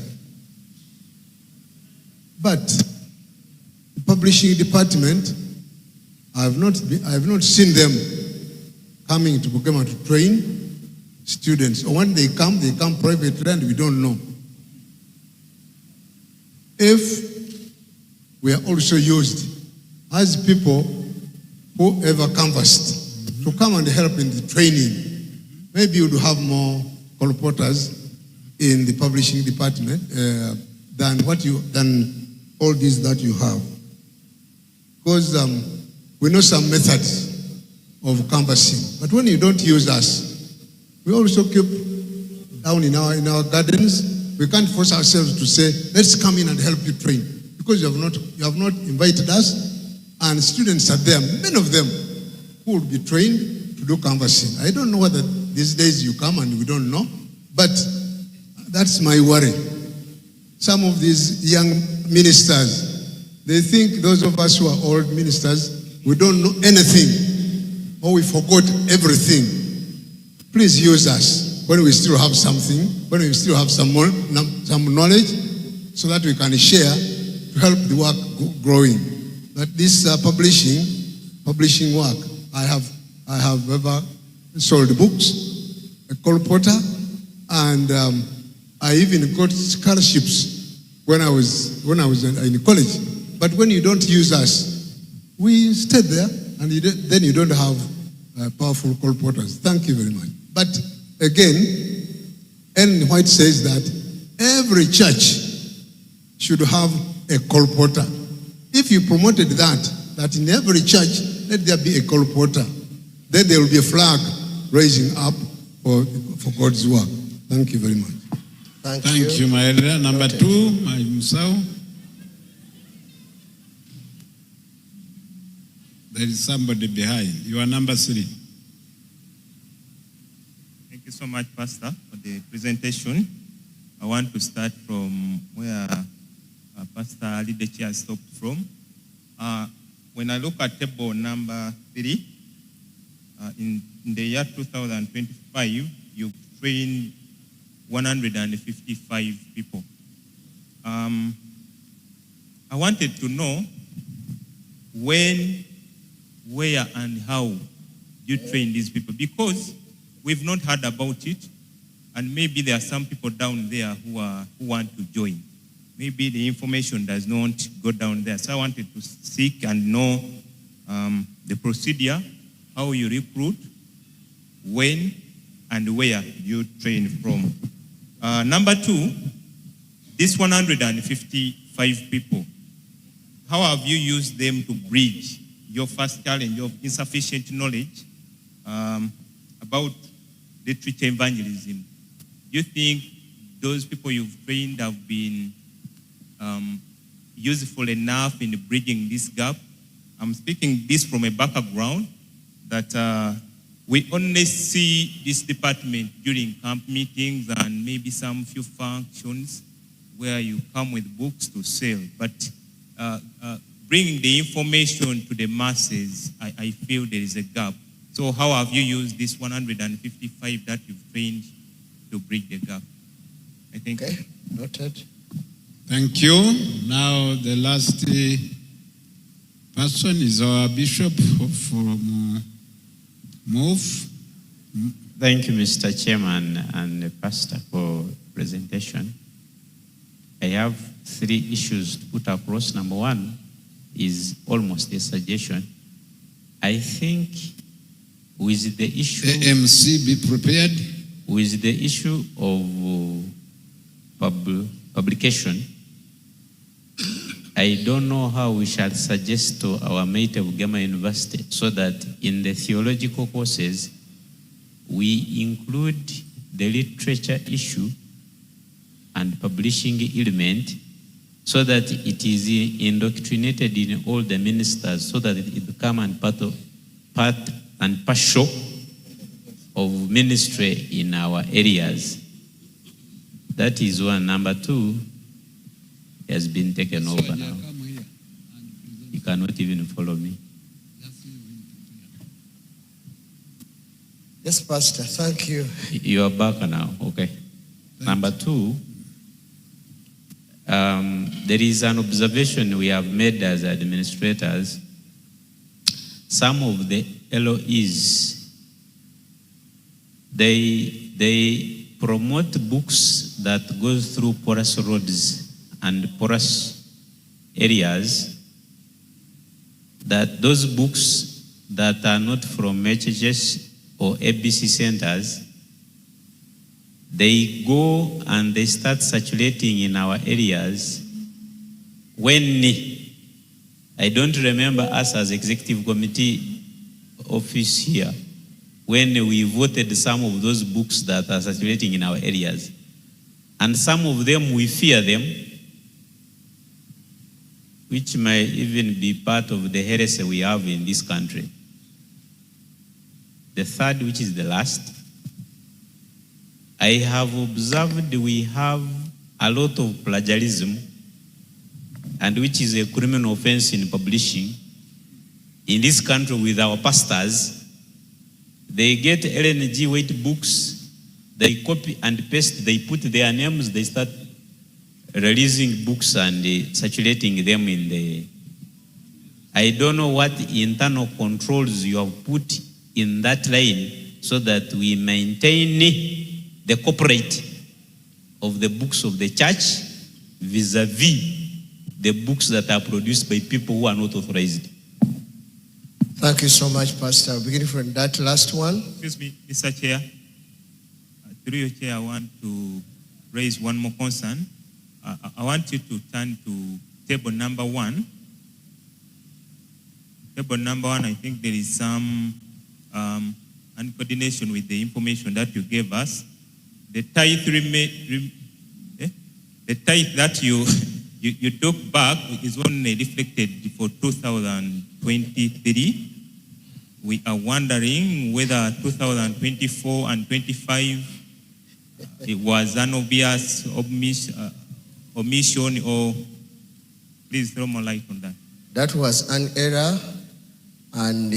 S3: But the publishing department, I have not seen them coming to Bugema to train students. Or when they come privately and we don't know. If we are also used as people who ever canvassed to come and help in the training, maybe you would have more colporters in the publishing department than all these that you have. Because we know some methods of canvassing, but when you don't use us, we also keep down in our gardens. We can't force ourselves to say, let's come in and help you train, because you have not invited us, and students are there, many of them, who will be trained to do canvassing. I don't know whether these days you come and we don't know, but that's my worry. some of these young ministers, they think those of us who are old ministers, we don't know anything or we forgot everything. Please use us when we still have something, when we still have some knowledge, so that we can share to help the work growing. But this publishing work, I have ever sold books, a colporteur, and I even got scholarships when I was in college. But when you don't use us, we stayed there, and then you don't have powerful colporteurs. Thank you very much. But again, Ellen White says that every church should have a colporteur. If you promoted that in every church, let there be a colporteur, then there will be a flag raising up for God's work. Thank you very much.
S2: Thank you, my elder. Number 2, my Musau. There is somebody behind. You are number 3.
S10: Thank you so much, Pastor, for the presentation. I want to start from where Pastor Alidechi has stopped from. When I look at table number 3, in the year 2025, you've trained 155 people. I wanted to know when, where, and how you train these people, because we've not heard about it, and maybe there are some people down there who want to join. Maybe the information does not go down there. So I wanted to seek and know the procedure, how you recruit, when, and where you train from. Number 2, this 155 people, how have you used them to bridge your first challenge of insufficient knowledge about literature evangelism? Do you think those people you've trained have been useful enough in bridging this gap? I'm speaking this from a background that we only see this department during camp meetings and maybe some few functions where you come with books to sell. But bringing the information to the masses, I feel there is a gap. So how have you used this 155 that you've trained to bridge the gap? I think.
S9: Okay, noted.
S2: Thank you. Now the last person is our bishop from Move.
S8: Thank you, Mr. Chairman and Pastor, for presentation. I have 3 issues to put across. Number 1 is almost a suggestion. I think with the issue...
S2: AMC, be prepared.
S8: With the issue of publication, I don't know how we shall suggest to our mate of Bugema University so that in the theological courses, we include the literature issue and publishing element so that it is indoctrinated in all the ministers so that it becomes part and parcel of ministry in our areas. That is one. Number 2 has been taken over now. You cannot even follow me.
S9: Yes, Pastor, thank you.
S8: You are back now, okay. Number 2, there is an observation we have made as administrators. Some of the LOEs, they promote books that go through porous roads and porous areas, that those books that are not from HHS or ABC centers, they go and they start circulating in our areas. When I don't remember us as executive committee office here, when we voted some of those books that are circulating in our areas. And some of them, we fear them, which may even be part of the heresy we have in this country. The 3rd, which is the last, I have observed we have a lot of plagiarism, and which is a criminal offense in publishing. In this country with our pastors, they get LNG weight books, they copy and paste, they put their names, they start releasing books and circulating them in the... I don't know what internal controls you have put in that line so that we maintain the copyright of the books of the church vis-a-vis the books that are produced by people who are not authorized.
S9: Thank you so much, Pastor. Beginning from that last one.
S10: Excuse me, Mr. Chair. Through your chair, I want to raise one more concern. I want you to turn to table number 1. Table number 1, I think there is some uncoordination with the information that you gave us. The tithe, the tithe that you took back is only reflected for 2023. We are wondering whether 2024 and 25 it was an obvious omission, or please throw more light on that.
S9: That was an error, and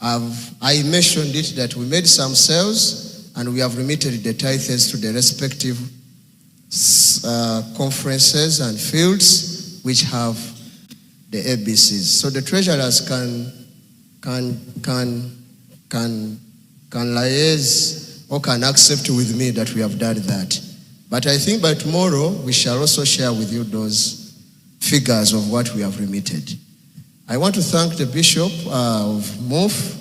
S9: I mentioned it that we made some sales and we have remitted the tithes to the respective conferences and fields which have the ABCs. So the treasurers can liaise or can accept with me that we have done that. But I think by tomorrow we shall also share with you those figures of what we have remitted. I want to thank the Bishop of MOF,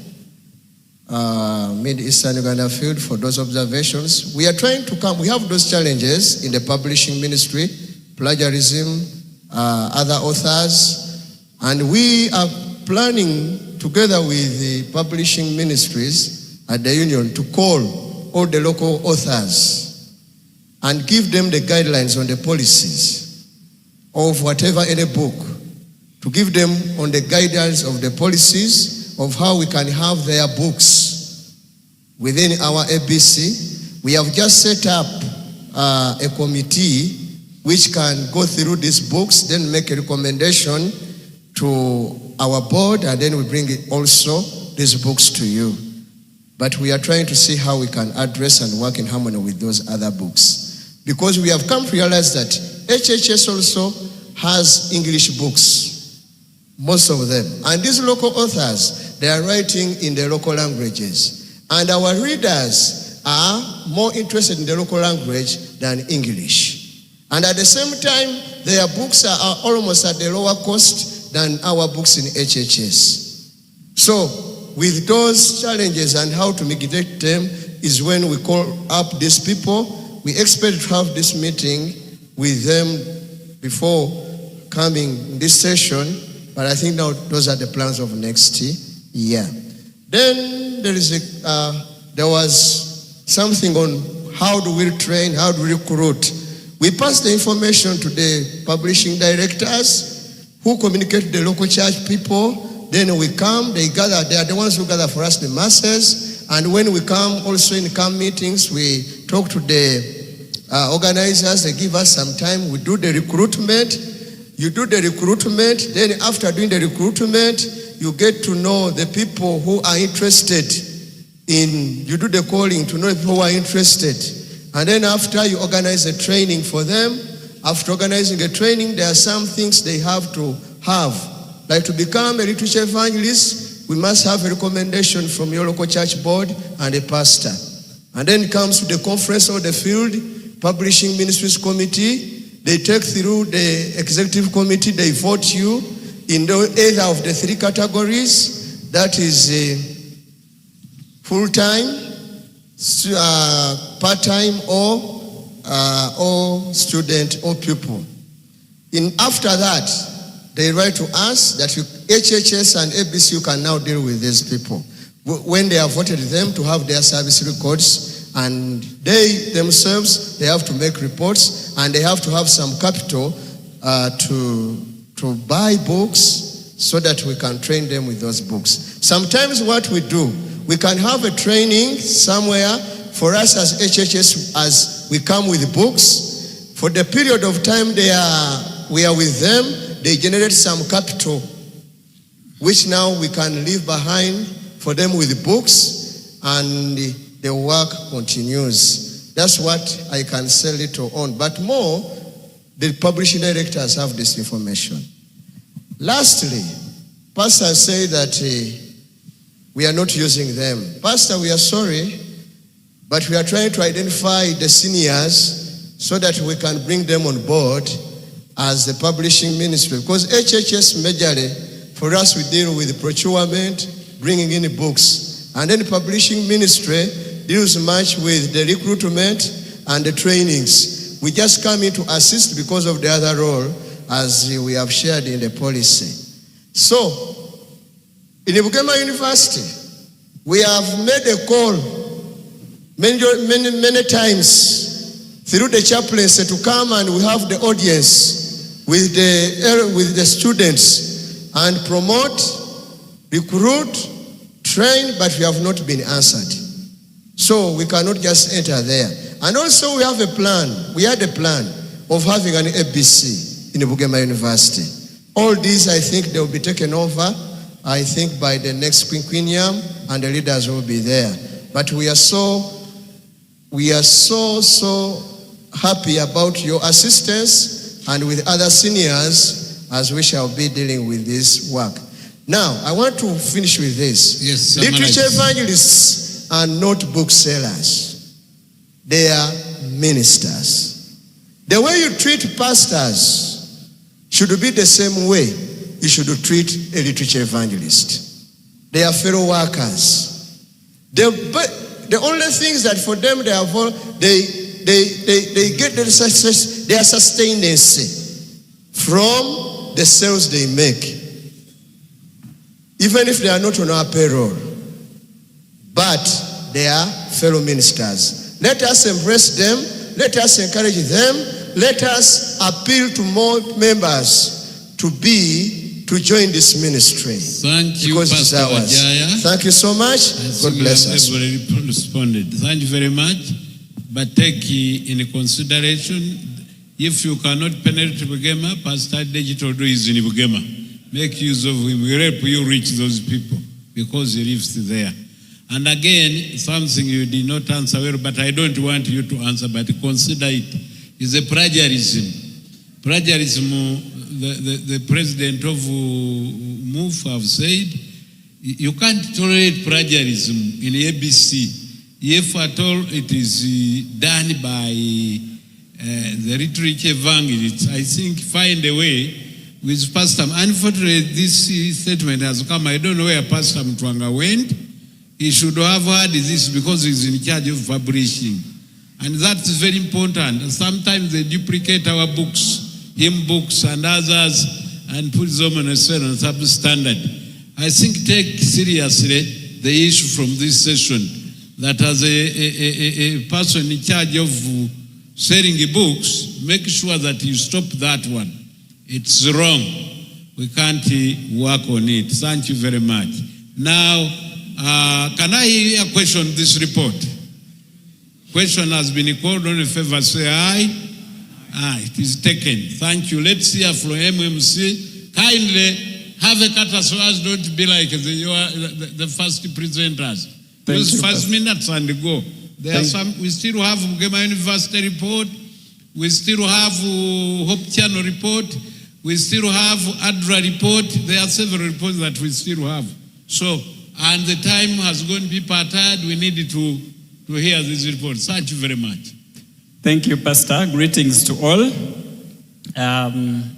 S9: Mid-Eastern Uganda Field, for those observations. We are trying to come, we have those challenges in the publishing ministry, plagiarism, other authors, and we are planning together with the publishing ministries at the union to call all the local authors and give them the guidelines on the policies of whatever any book, to give them on the guidance of the policies of how we can have their books within our ABC. We have just set up a committee which can go through these books, then make a recommendation to our board, and then we bring it also these books to you. But we are trying to see how we can address and work in harmony with those other books. Because we have come to realize that HHS also has English books, most of them. And these local authors, they are writing in the local languages. And our readers are more interested in the local language than English. And at the same time, their books are almost at the lower cost than our books in HHS. So, with those challenges and how to mitigate them is when we call up these people. We expect to have this meeting with them before coming this session, but I think now those are the plans of next year. Then there was something on how do we train, how do we recruit. We pass the information to the publishing directors who communicate to the local church people. Then we come, they gather, they are the ones who gather for us the masses. And when we come also in camp meetings, we talk to the organizers, they give us some time, we do the recruitment. You do the recruitment, then after doing the recruitment, you get to know the people who are interested in, you do the calling to know people who are interested. And then after you organize a training for them, after organizing a training, there are some things they have to have. Like to become a literature evangelist, we must have a recommendation from your local church board and a pastor. And then it comes to the conference or the field, publishing ministries committee. They take through the executive committee, they vote you in either of the 3 categories. That is full-time, part-time, or student or pupil. After that, they write to us that HHS and ABC, you can now deal with these people. When they have voted them to have their service records, and they themselves, they have to make reports, and they have to have some capital to buy books so that we can train them with those books. Sometimes what we do, we can have a training somewhere for us as HHS, as we come with books. For the period of time we are with them, they generate some capital, which now we can leave behind for them with books, and the work continues. That's what I can say little on. But more, the publishing directors have this information. Lastly, Pastor said that we are not using them. Pastor, we are sorry, but we are trying to identify the seniors so that we can bring them on board as the publishing ministry. Because HHS majorly, for us, we deal with procurement, bringing in books. And then the publishing ministry deals much with the recruitment and the trainings. We just come in to assist because of the other role as we have shared in the policy. So, in Bugema University, we have made a call many times through the chaplaincy to come, and we have the audience with the students and promote, recruit, train, but we have not been answered. So we cannot just enter there. And also we have a plan. We had a plan of having an ABC in Bugema University. All these, I think, they will be taken over, I think, by the next quinquennium, and the leaders will be there. But we are so happy about your assistance and with other seniors as we shall be dealing with this work. Now, I want to finish with this.
S2: Yes,
S9: literature evangelists are not booksellers. They are ministers. The way you treat pastors should be the same way you should treat a literature evangelist. They are fellow workers. The only things that for them they get their sustenance from the sales they make, even if they are not on our payroll, but they are fellow ministers. Let us embrace them. Let us encourage them. Let us appeal to more members to join this ministry.
S2: Thank you,
S9: because
S2: Pastor
S9: it's ours.
S2: Wajaya.
S9: Thank you so much. God bless us.
S2: Everybody responded. Thank you very much. But take in consideration, if you cannot penetrate Bugema, Pastor Digital Do is in Bugema. Make use of him. We help you reach those people because he lives there. And again, something you did not answer well, but I don't want you to answer, but consider it, is a plagiarism. Plagiarism, the president of MOVE have said, you can't tolerate plagiarism in ABC. If at all it is done by the literature evangelists, I think find a way with Pastor. Unfortunately, this statement has come. I don't know where Pastor Mtwanga went. He should have heard this because he's in charge of publishing. And that's very important. Sometimes they duplicate our books, hymn books and others, and put them on a certain substandard. I think take seriously the issue from this session, that as a person in charge of selling books, make sure that you stop that one. It's wrong. We can't work on it. Thank you very much. Now, can I hear a question on this report? Question has been called on in favor. Say aye. Aye, it is taken. Thank you. Let's hear from MMC. Kindly have a cut so as don't be like the first presenters. Use 5 minutes and go. There are some. We still have Bugema University report. We still have Hope Channel report. We still have ADRA report. There are several reports that we still have. So, and the time has gone. People are tired. We need to hear this report. Thank you very much.
S4: Thank you, Pastor. Greetings to all.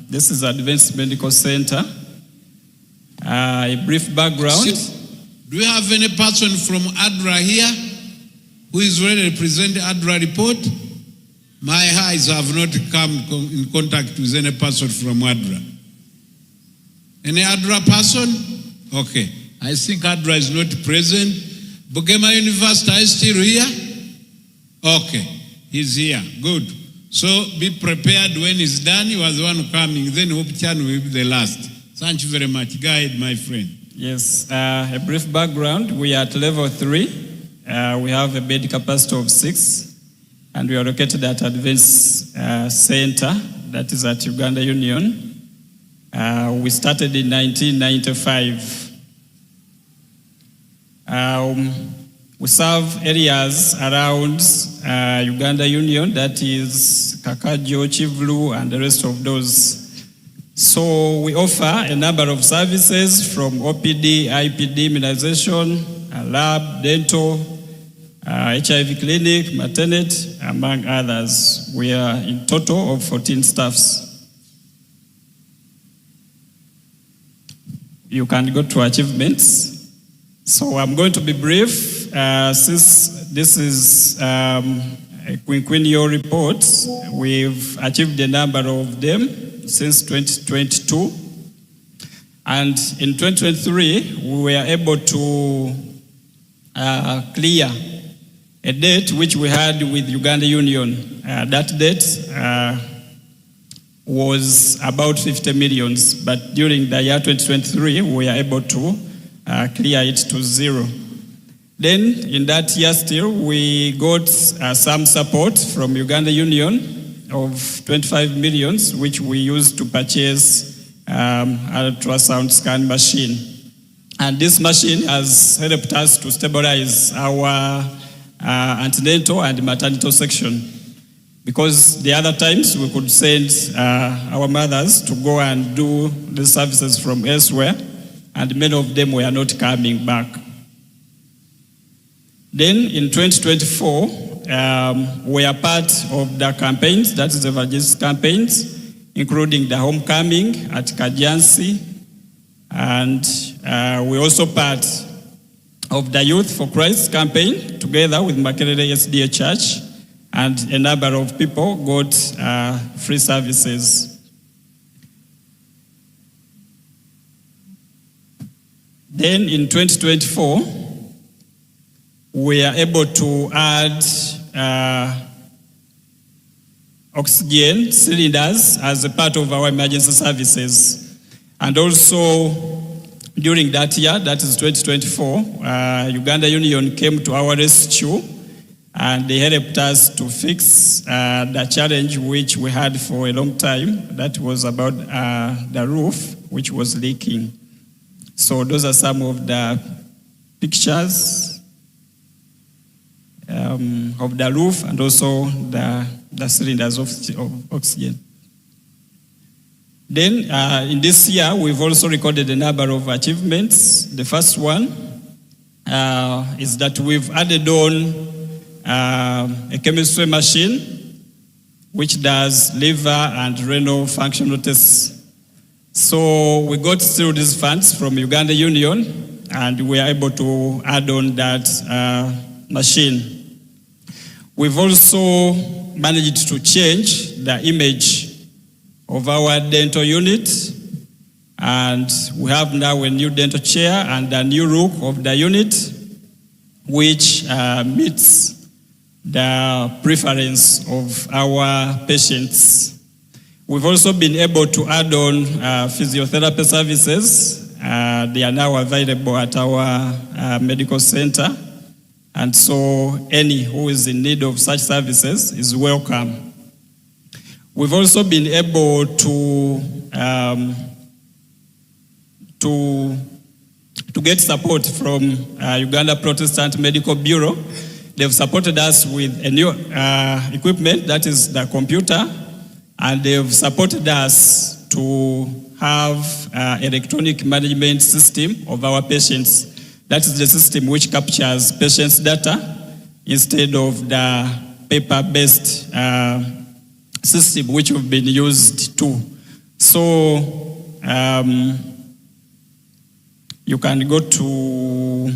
S4: This is Advanced Medical Center. A brief background.
S2: Do we have any person from ADRA here who is ready to present the ADRA report? My eyes have not come in contact with any person from ADRA. Any ADRA person? Okay. I think ADRA is not present. Bugema University is still here? Okay. He's here. Good. So be prepared when he's done. You are the one coming. Then Hope Chan will be the last. Thank you very much. Go ahead, my friend.
S4: Yes, a brief background. We are at level 3. We have a bed capacity of 6. and we are located at Advance Center, that is at Uganda Union. We started in 1995. We serve areas around Uganda Union, that is Kakajo, Chivlu, and the rest of those. So we offer a number of services from OPD, IPD, immunization, lab, dental, HIV clinic, maternity, among others. We are in total of 14 staffs. You can go to achievements. So I'm going to be brief, since this is a quinquennial report. We've achieved a number of them since 2022. And in 2023, we were able to clear a debt which we had with Uganda Union. That debt was about 50 millions, but during the year 2023, we were able to clear it to zero. Then in that year still, we got some support from Uganda Union of 25 millions, which we used to purchase an ultrasound scan machine. And this machine has helped us to stabilize our antenatal and maternal section, because the other times we could send our mothers to go and do the services from elsewhere, and many of them were not coming back. Then in 2024, we are part of the campaigns, that is the evangelist campaigns, including the homecoming at Kajansi, and we also part of the Youth for Christ campaign together with Makerere SDA Church, and a number of people got free services. Then in 2024, we are able to add oxygen cylinders as a part of our emergency services. And also during that year, that is 2024, Uganda Union came to our rescue, and they helped us to fix the challenge which we had for a long time. That was about the roof, which was leaking. So those are some of the pictures of the roof, and also the cylinders of oxygen. Then in this year, we've also recorded a number of achievements. The first one is that we've added on a chemistry machine which does liver and renal functional tests. So we got through these funds from Uganda Union, and we are able to add on that machine. We've also managed to change the image of our dental unit, and we have now a new dental chair and a new look of the unit, which meets the preference of our patients. We've also been able to add on physiotherapy services. They are now available at our medical center. And so any who is in need of such services is welcome. We've also been able to get support from Uganda Protestant Medical Bureau. They've supported us with a new equipment, that is the computer, and they've supported us to have electronic management system of our patients. That is the system which captures patients' data instead of the paper-based system which we've been used to. So you can go to,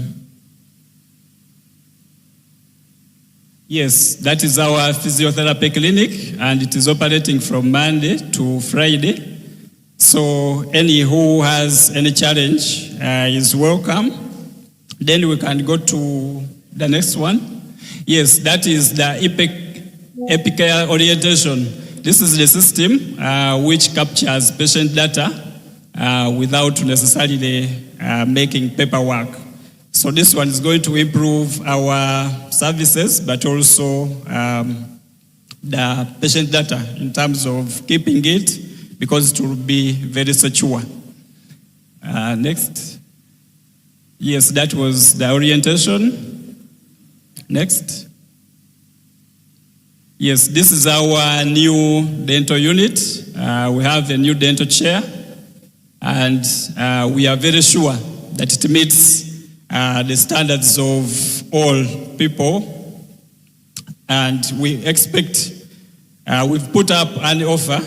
S4: yes, that is our physiotherapy clinic, and it is operating from Monday to Friday. So any who has any challenge is welcome. Then we can go to the next one. Yes, that is the Epic Care orientation. This is the system which captures patient data without necessarily making paperwork. So this one is going to improve our services, but also the patient data in terms of keeping it, because it will be very secure. Next. Yes, that was the orientation. Next. Yes, this is our new dental unit. We have a new dental chair, and we are very sure that it meets the standards of all people. And we expect, we've put up an offer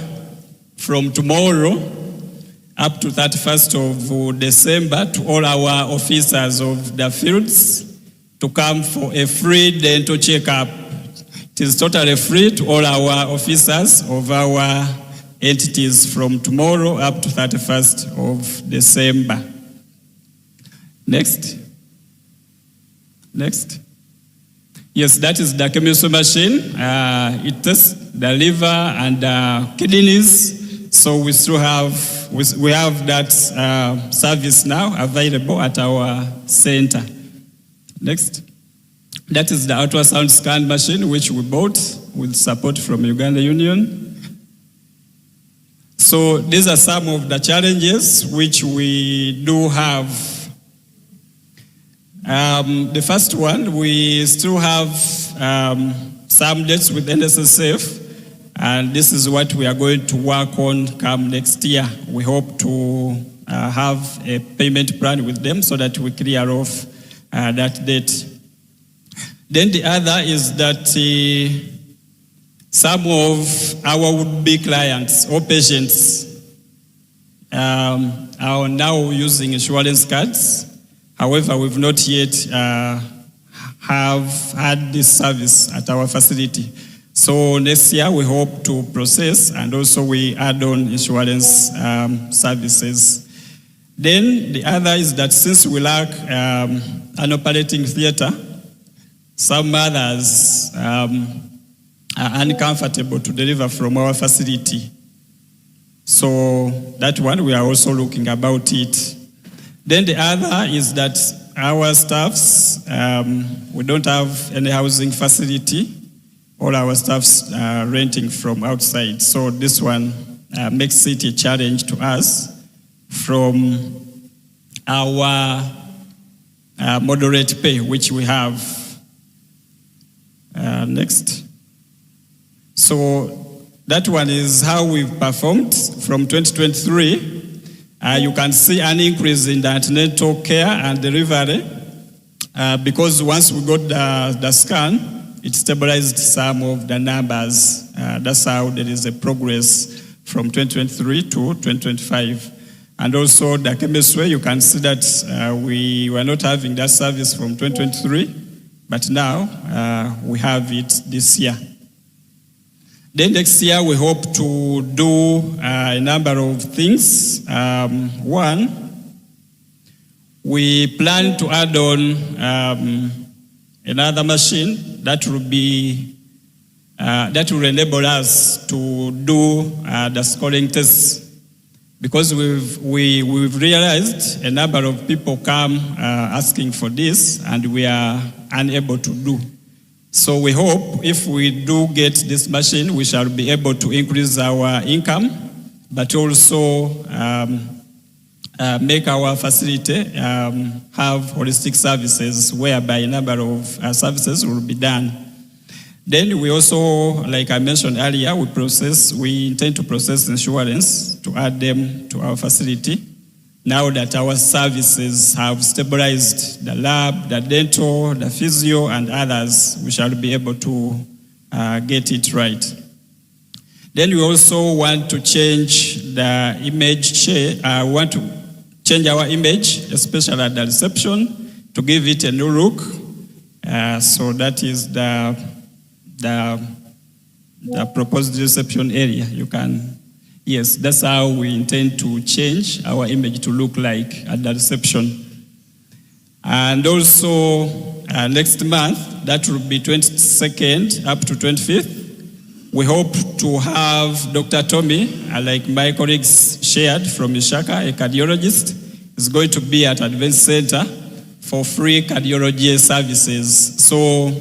S4: from tomorrow up to 31st of December to all our officers of the fields to come for a free dental checkup. It is totally free to all our officers of our entities from tomorrow up to 31st of December. Next. Next. Yes, that is the chemistry machine. It tests the liver and the kidneys. So we still have, we have that service now available at our center. Next. That is the ultrasound scan machine, which we bought with support from Uganda Union. So these are some of the challenges which we do have. The first one, we still have some debts with NSSF, and this is what we are going to work on come next year. We hope to have a payment plan with them so that we clear off that debt. Then the other is that some of our would-be clients or patients are now using insurance cards. However, we've not yet have had this service at our facility. So next year we hope to process, and also we add on insurance services. Then the other is that since we lack an operating theater, some mothers are uncomfortable to deliver from our facility. So that one, we are also looking about it. Then the other is that our staffs, we don't have any housing facility. All our staffs are renting from outside. So this one makes it a challenge to us from our moderate pay, which we have. Next. So that one is how we've performed from 2023. You can see an increase in the antenatal care and delivery because once we got the scan, it stabilized some of the numbers. That's how there is a progress from 2023 to 2025. And also the chemistry, you can see that we were not having that service from 2023. But now we have it this year. Then next year we hope to do a number of things. One, we plan to add on another machine that will be that will enable us to do the scoring tests. Because we've realized a number of people come asking for this, and we are unable to do. So we hope if we do get this machine, we shall be able to increase our income, but also make our facility have holistic services whereby a number of services will be done. Then we also, like I mentioned earlier, we intend to process insurance to add them to our facility. Now that our services have stabilized, the lab, the dental, the physio, and others, we shall be able to get it right. Then we also want to change the image. We want to change our image, especially at the reception, to give it a new look. So that is the proposed reception area. You can, yes, that's how we intend to change our image to look like at the reception. And also next month, that will be 22nd up to 25th, we hope to have Dr. Tommy, like my colleagues shared from Ishaka, a cardiologist, is going to be at Advanced Center for free cardiology services. So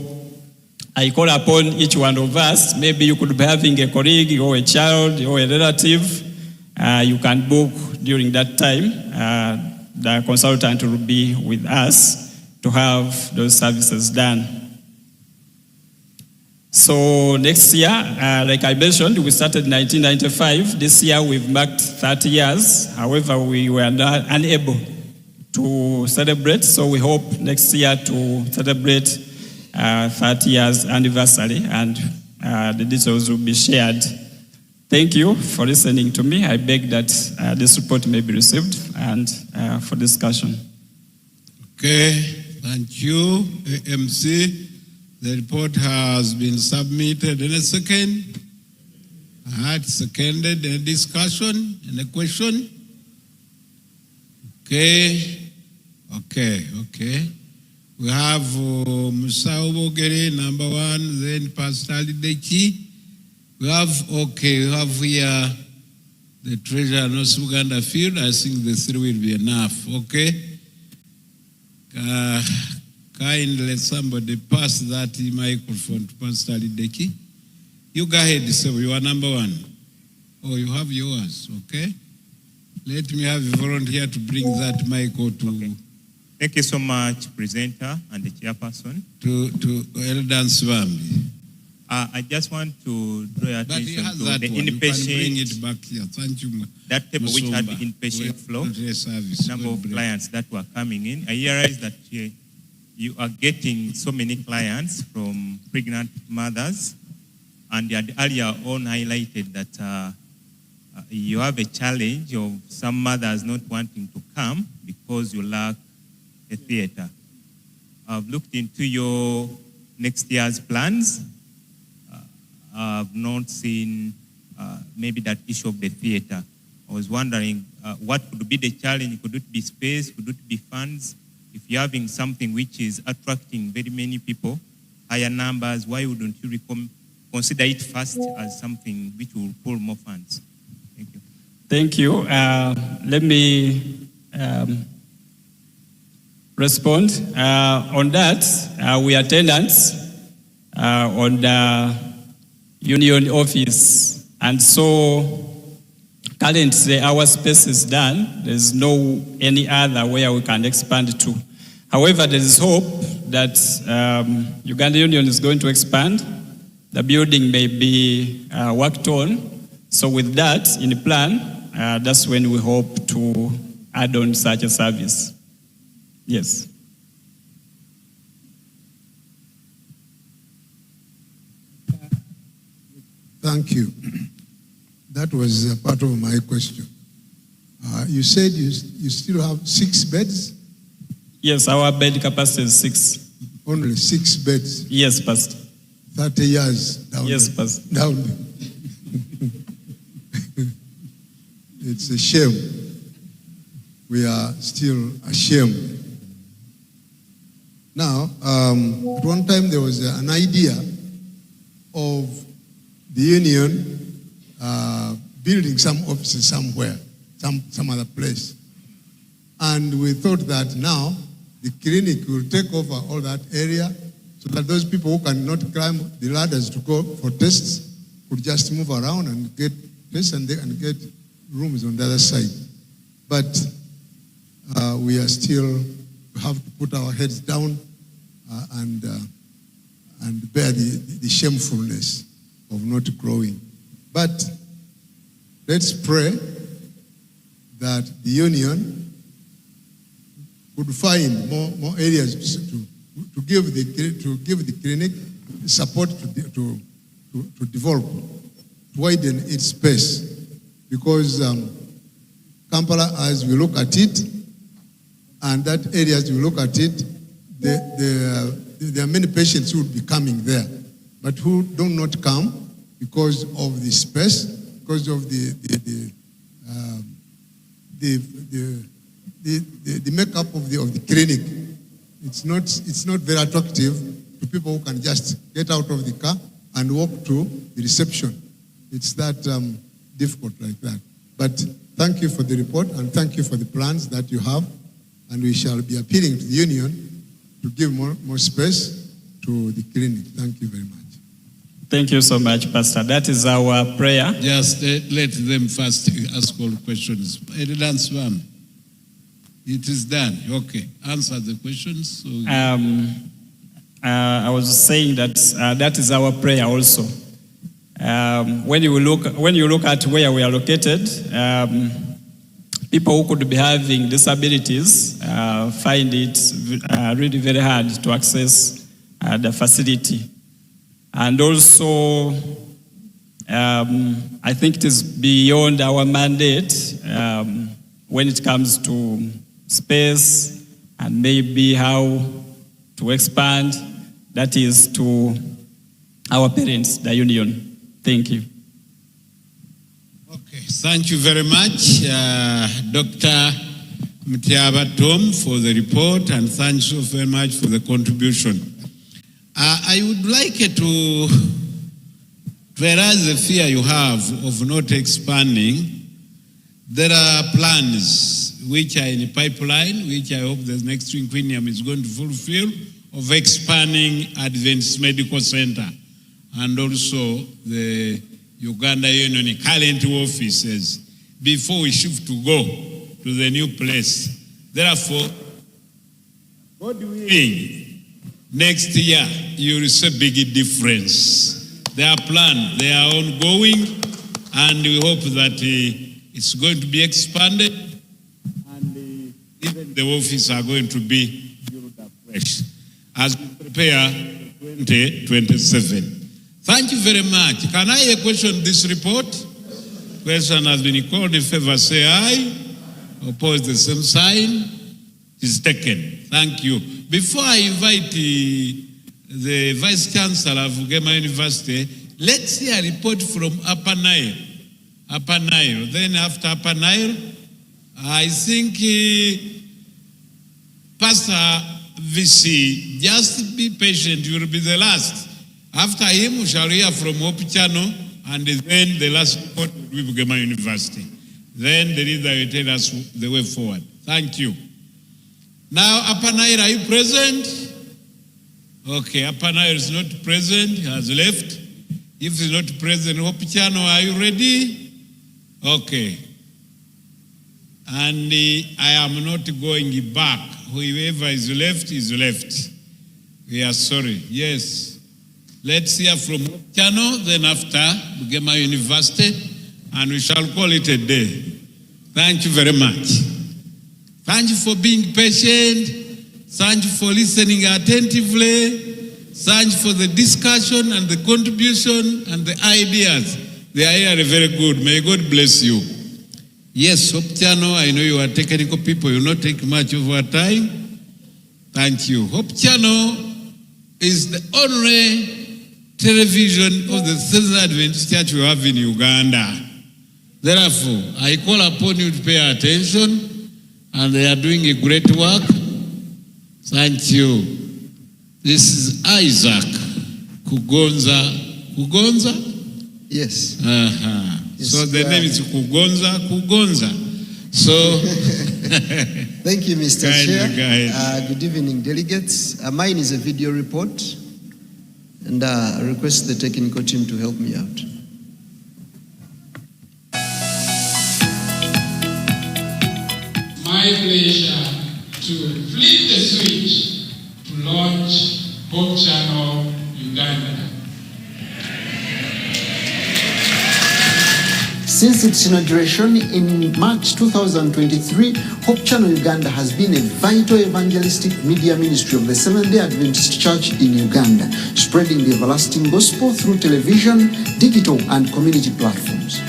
S4: I call upon each one of us. Maybe you could be having a colleague or a child or a relative. You can book during that time. The consultant will be with us to have those services done. So next year, like I mentioned, we started in 1995. This year we've marked 30 years. However, we were unable to celebrate, so we hope next year to celebrate 30 years anniversary, and the details will be shared. Thank you for listening to me. I beg that this report may be received and for discussion.
S2: Okay, thank you, AMC. The report has been submitted. In a second, seconded. Any discussion? Any question? Okay. We have Musao Bogere, number 1, then Pastor Alidechi. We have here the treasurer North Uganda field. I think the 3 will be enough. Okay. Kindly somebody pass that microphone to Pastor Alidechi. You go ahead, so you are number 1. Oh, you have yours, okay? Let me have a volunteer to bring that mic to.
S10: Okay. Thank you so much, presenter and the chairperson.
S2: To Eldan Swambi.
S10: I just want to draw your attention to
S2: that
S10: the
S2: one.
S10: inpatient.
S2: You can bring it back here. Thank you.
S10: That table which had the inpatient flow, number of clients that were coming in. I realized that you are getting so many clients from pregnant mothers, and you had earlier on highlighted that you have a challenge of some mothers not wanting to come because you lack a theater. I've looked into your next year's plans. I've not seen maybe that issue of the theater. I was wondering what could be the challenge? Could it be space? Could it be funds? If you're having something which is attracting very many people, higher numbers, why wouldn't you consider it first as something which will pull more funds? Thank you.
S4: Thank you. Let me respond. On that, we are tenants on the union office, and so currently our space is done. There's no any other where we can expand to. However, there is hope that Uganda Union is going to expand. The building may be worked on. So with that in the plan, that's when we hope to add on such a service. Yes.
S3: Thank you. That was part of my question. You said you still have 6 beds?
S4: Yes, our bed capacity is 6.
S3: Only 6 beds?
S4: Yes, Pastor.
S3: 30 years down.
S4: Yes, Pastor.
S3: Down. It's a shame. We are still ashamed. Now, at one time there was an idea of the union building some offices somewhere, some other place. And we thought that now the clinic will take over all that area so that those people who cannot climb the ladders to go for tests could just move around and get tests and get rooms on the other side. But we have to put our heads down and bear the shamefulness of not growing. But let's pray that the union would find more areas to give the clinic support to develop, to widen its space. Because Kampala, as we look at it, and that area as we look at it, there are many patients who would be coming there, but who do not come because of the space, because of the makeup of the clinic. It's not very attractive to people who can just get out of the car and walk to the reception. It's that difficult like that. But thank you for the report and thank you for the plans that you have, and we shall be appealing to the union to give more space to the clinic. Thank you very much.
S4: Thank you so much, Pastor. That is our prayer.
S2: Just let them first ask all questions. Evidence one. It is done. Okay. Answer the questions. So
S4: I was saying that that is our prayer also. When you look at where we are located, people who could be having disabilities find it really very hard to access the facility. And also, I think it is beyond our mandate when it comes to space and maybe how to expand. That is to our parents, the union. Thank you.
S2: okay, thank you very much, Dr. Mutiaba Tom, for the report, and thanks so very much for the contribution. I would like to address the fear you have of not expanding. There are plans which are in the pipeline, which I hope the next quinquennium is going to fulfill, of expanding Adventist Medical Center and also the Uganda Union current offices before we shift to go to the new place. Therefore, God willing, next year you will see a big difference. They are planned, they are ongoing, and we hope that it's going to be expanded, and even the offices are going to be built afresh as we prepare 2027. Thank you very much. Can I question this report? Question has been called. In favor, say aye. Oppose the same sign. Is taken. Thank you. Before I invite the Vice Chancellor of Uganda University, let's hear a report from Upper Nile. Upper Nile. Then after Upper Nile, I think Pastor VC, just be patient, you will be the last. After him, we shall hear from Hope Channel, and then the last report will be Uganda University. Then the leader will tell us the way forward. Thank you. Now, Upper Nile, are you present? Okay, Upper Nile is not present, he has left. If he's not present, Hope Channel, are you ready? Okay. And I am not going back. Whoever is left is left. We are sorry. Yes. Let's hear from Hope Channel, then after Uganda University, and we shall call it a day. Thank you very much. Thank you for being patient. Thank you for listening attentively. Thank you for the discussion and the contribution and the ideas. They are very good. May God bless you. Yes, Hope Channel, I know you are technical people. You will not take much of our time. Thank you. Hope Channel is the only television of the Seventh Adventist Church we have in Uganda. Therefore, I call upon you to pay attention. And they are doing a great work. Thank you. This is Isaac Kugonza. Kugonza?
S9: Yes.
S2: Yes, so the name is Kugonza. So
S9: thank you, Mr. Chair.
S2: Go ahead.
S9: Good evening, delegates. Mine is a video report, and I request the technical team to help me out.
S11: My pleasure to flip the switch to launch Hope Channel Uganda.
S9: Since its inauguration in March 2023, Hope Channel Uganda has been a vital evangelistic media ministry of the Seventh-day Adventist Church in Uganda, spreading the everlasting gospel through television, digital, and community platforms.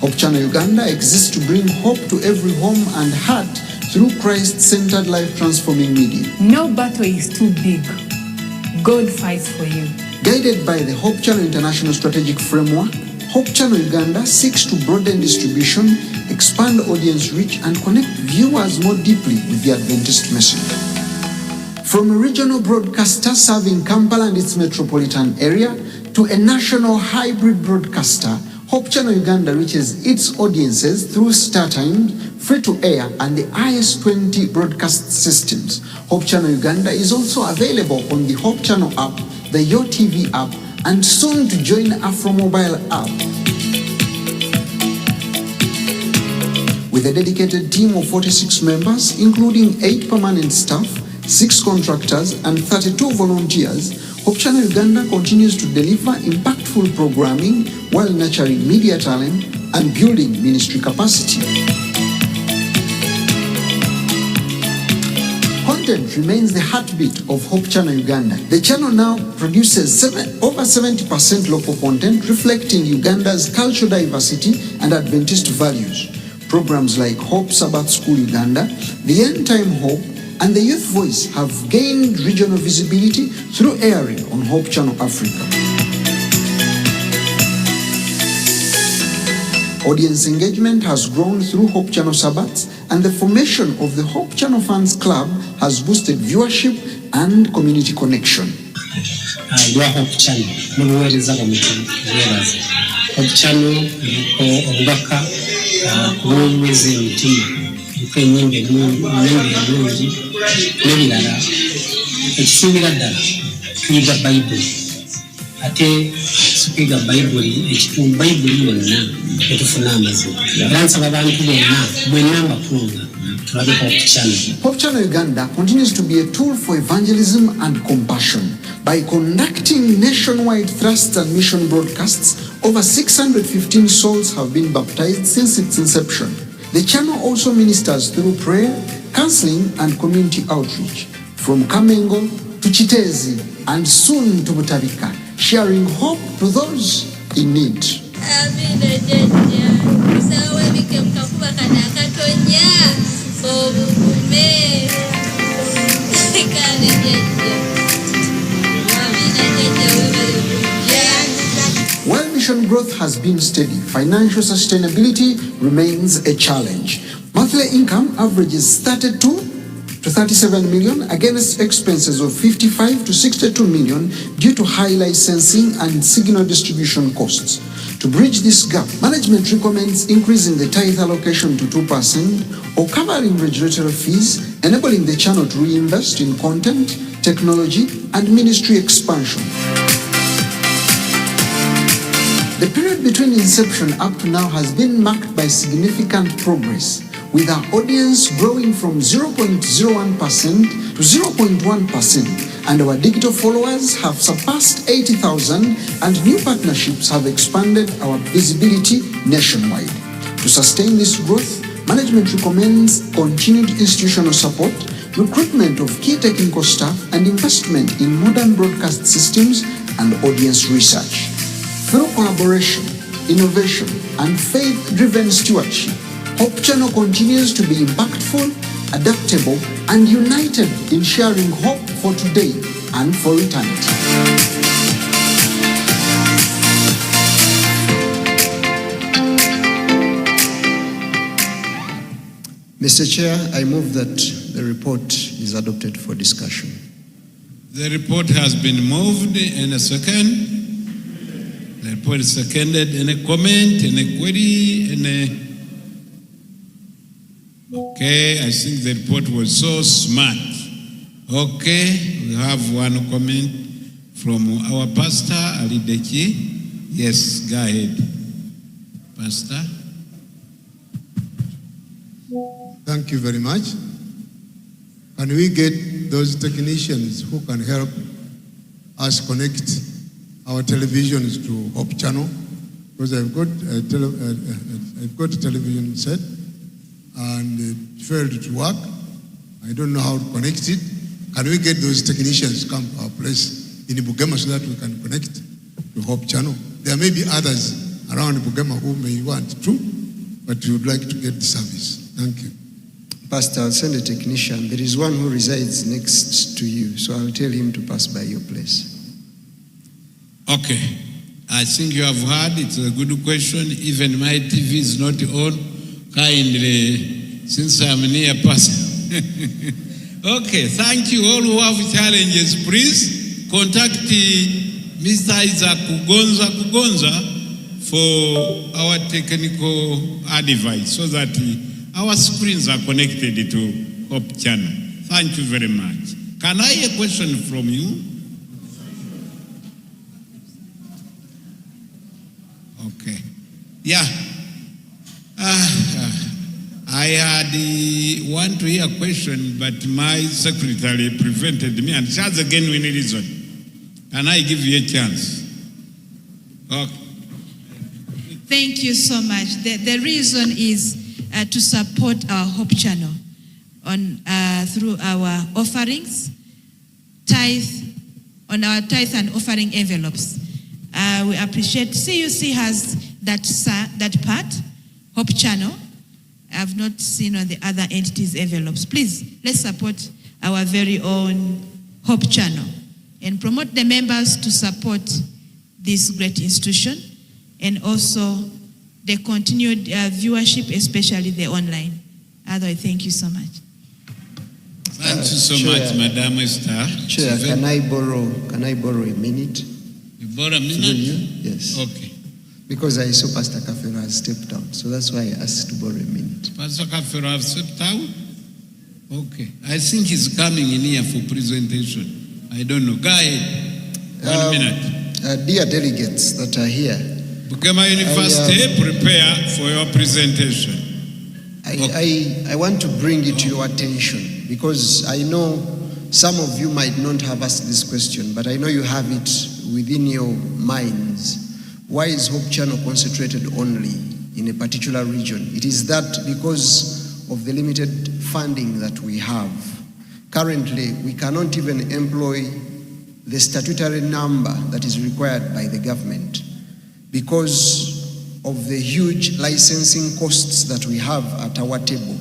S9: Hope Channel Uganda exists to bring hope to every home and heart through Christ-centered, life-transforming media.
S12: No battle is too big. God fights for you.
S9: Guided by the Hope Channel International Strategic Framework, Hope Channel Uganda seeks to broaden distribution, expand audience reach, and connect viewers more deeply with the Adventist message. From a regional broadcaster serving Kampala and its metropolitan area to a national hybrid broadcaster,
S13: Hope Channel Uganda reaches its audiences through StarTimes, free-to-air, and the IS-20 broadcast systems. Hope Channel Uganda is also available on the Hope Channel app, the Yo TV app, and soon to join Afromobile app. With a dedicated team of 46 members, including 8 permanent staff, 6 contractors, and 32 volunteers, Hope Channel Uganda continues to deliver impactful programming while nurturing media talent and building ministry capacity. Content remains the heartbeat of Hope Channel Uganda. The channel now produces over 70% local content reflecting Uganda's cultural diversity and Adventist values. Programs like Hope Sabbath School Uganda, The End Time Hope, and the Youth Voice have gained regional visibility through airing on Hope Channel Africa. Audience engagement has grown through Hope Channel Sabbaths, and the formation of the Hope Channel Fans Club has boosted viewership and community connection.
S14: Hope Channel, Hope Channel, n'ebirala ekisingira ddala tuyiga bayibuli ate tuyiga bayibuli ekitundu bayibuli yonna etufuna amazima era nsaba abantu bonna mwenna mbakunga tulabe Hope Channel.
S13: Hope Channel Uganda continues to be a tool for evangelism and compassion. By conducting nationwide thrust and mission broadcasts, over 615 souls have been baptized since its inception. The channel also ministers through prayer, counseling, and community outreach. From Kamengo to Chitezi and soon to Butabika, sharing hope to those in need. While mission growth has been steady, financial sustainability remains a challenge. Monthly income averages 32 to 37 million against expenses of 55 to 62 million due to high licensing and signal distribution costs. To bridge this gap, management recommends increasing the tithe allocation to 2% or covering regulatory fees, enabling the channel to reinvest in content, technology, and ministry expansion. The period between inception up to now has been marked by significant progress, with our audience growing from 0.01% to 0.1%, and our digital followers have surpassed 80,000, and new partnerships have expanded our visibility nationwide. To sustain this growth, management recommends continued institutional support, recruitment of key technical staff, and investment in modern broadcast systems and audience research. Through collaboration, innovation, and faith-driven stewardship, Hope Channel continues to be impactful, adaptable, and united in sharing hope for today and for eternity.
S9: Mr. Chair, I move that the report is adopted for discussion.
S2: The report has been moved in a second. The report is seconded. Any comment, any query, any... Okay, I think the report was so smart. Okay, we have one comment from our pastor, Ali Deki. Yes, go ahead, Pastor.
S3: Thank you very much. Can we get those technicians who can help us connect our televisions to Hope Channel? Because I've got a television set and it failed to work. I don't know how to connect it. Can we get those technicians to come to our place in Bugema so that we can connect to Hope Channel? There may be others around Bugema who may want to, but we would like to get the service. Thank you.
S9: Pastor, I'll send a technician. There is one who resides next to you, so I'll tell him to pass by your place. Okay.
S2: I think you have heard. It's a good question. Even my TV is not on. Kindly, since I'm near person. Okay, thank you. All who have challenges, please contact Mr. Isaac Kugonza for our technical advice so that our screens are connected to Hope Channel. Thank you very much. Can I hear a question from you? Okay. Yeah. I had want to hear a question, but my secretary prevented me, and that's a genuine reason. Can I give you a chance? Okay.
S7: Thank you so much. The reason is to support our Hope Channel on through our offerings, on our tithe and offering envelopes. We appreciate CUC has that part, Hope Channel. I've not seen on the other entities' envelopes. Please, let's support our very own Hope Channel and promote the members to support this great institution and also the continued viewership, especially the online. Otherwise, thank you so much.
S2: Thank you so much, Madam Esther.
S15: Chair, can I borrow a minute?
S2: You borrow a minute?
S15: Yes.
S2: Okay.
S15: Because I saw Pastor Kafero has stepped out, so that's why I asked to borrow a minute.
S2: Pastor Kafero has stepped out? Okay. I think he's coming in here for presentation. I don't know. Go ahead. 1 minute.
S15: Dear delegates that are here,
S2: Bukema University, prepare for your presentation.
S15: I want to bring it to your attention because I know some of you might not have asked this question, but I know you have it within your minds. Why is Hope Channel concentrated only in a particular region? It is that because of the limited funding that we have. Currently, we cannot even employ the statutory number that is required by the government because of the huge licensing costs that we have at our table.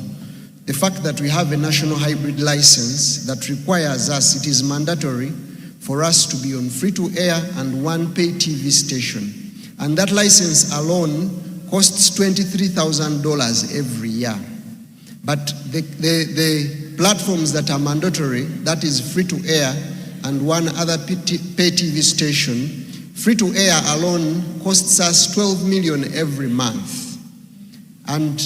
S15: The fact that we have a national hybrid license that requires us, it is mandatory for us to be on free-to-air and one pay TV station. And that license alone costs $23,000 every year. But the platforms that are mandatory, that is free-to-air and one other pay TV station, free-to-air alone costs us $12 million every month. And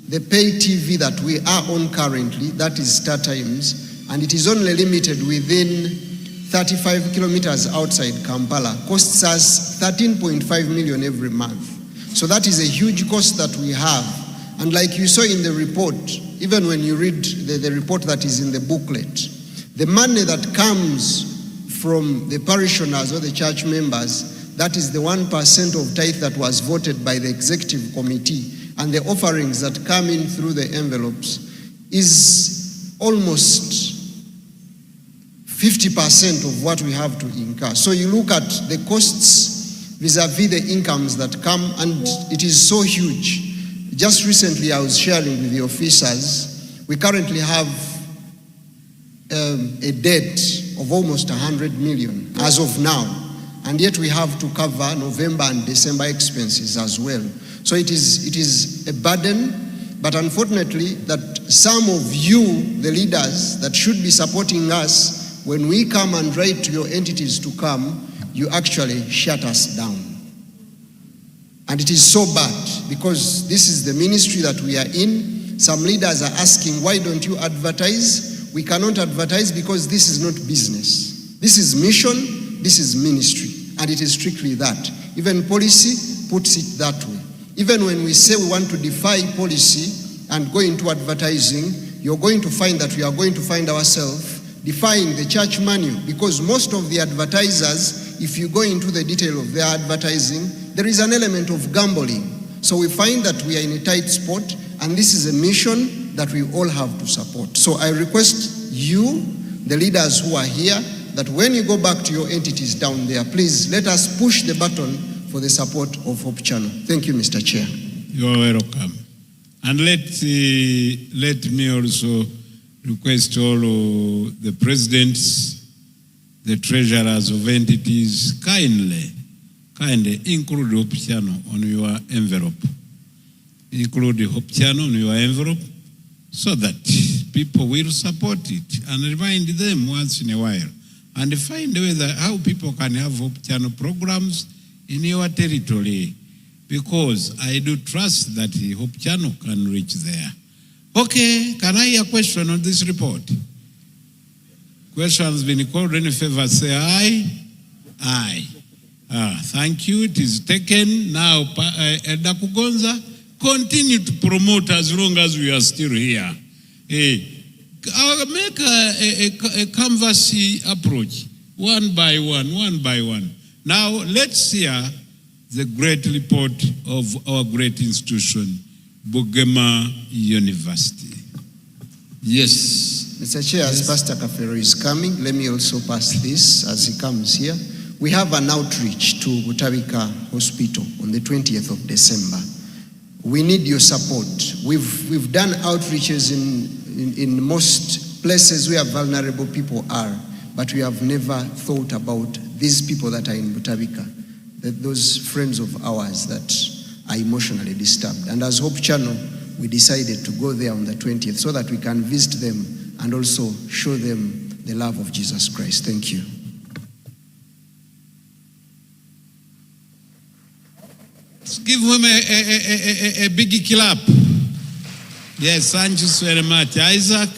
S15: the pay TV that we are on currently, that is Star Times, and it is only limited within 35 kilometers outside Kampala, costs us $13.5 million every month. So that is a huge cost that we have. And like you saw in the report, even when you read the report that is in the booklet, the money that comes from the parishioners or the church members, that is the 1% of tithe that was voted by the executive committee, and the offerings that come in through the envelopes is almost 50% of what we have to incur. So you look at the costs vis-a-vis the incomes that come, and it is so huge. Just recently I was sharing with the officers, we currently have a debt of almost 100 million as of now, and yet we have to cover November and December expenses as well. So it is a burden, but unfortunately that some of you, the leaders that should be supporting us, when we come and write to your entities to come, you actually shut us down. And it is so bad because this is the ministry that we are in. Some leaders are asking, why don't you advertise? We cannot advertise because this is not business. This is mission, this is ministry, and it is strictly that. Even policy puts it that way. Even when we say we want to defy policy and go into advertising, you're going to find that we are going to find ourselves defying the church manual, because most of the advertisers, if you go into the detail of their advertising, there is an element of gambling. So we find that we are in a tight spot, and this is a mission that we all have to support. So I request you, the leaders who are here, that when you go back to your entities down there, please let us push the button for the support of Hope Channel. Thank you, Mr. Chair.
S2: You are welcome. And let me also request all the presidents, the treasurers of entities, kindly include Hope Channel on your envelope. Include Hope Channel on your envelope so that people will support it, and remind them once in a while, and find a way that how people can have Hope Channel programs in your territory. because I do trust that the Hope Channel can reach there. Okay, can I hear a question on this report? Question has been called. In favor, say aye. Aye. Thank you. It is taken. Now, Elder Kugonza, continue to promote as long as we are still here. I'll make a canvassy approach, one by one. Now, let's hear the great report of our great institution, Bugema University. Yes.
S15: Mr. Chair, as Pastor Kafero is coming, let me also pass this as he comes here. We have an outreach to Butabika Hospital on the 20th of December. We need your support. We've done outreaches in most places where vulnerable people are, but we have never thought about these people that are in Butabika, those friends of ours that are emotionally disturbed. And as Hope Channel, we decided to go there on the 20th so that we can visit them and also show them the love of Jesus Christ. Thank you.
S2: Let's give him a big clap. Yes, thank you very much, Isaac.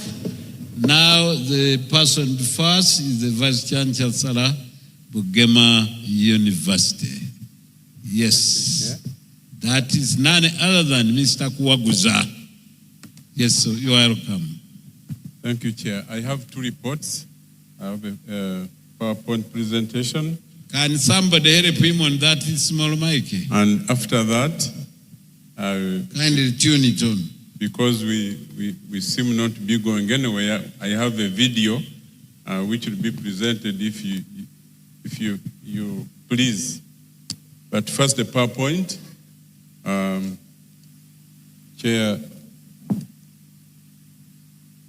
S2: Now the person first is the Vice Chancellor, Bugema University. Yes, that is none other than Mr. Kuwaguza. Yes, so you are welcome.
S16: Thank you, Chair. I have two reports. I have a PowerPoint presentation.
S2: Can somebody help him on that small mic?
S16: And after that,
S2: kindly tune it on.
S16: Because we seem not to be going anywhere, I have a video which will be presented if you please. But first, the PowerPoint. Chair,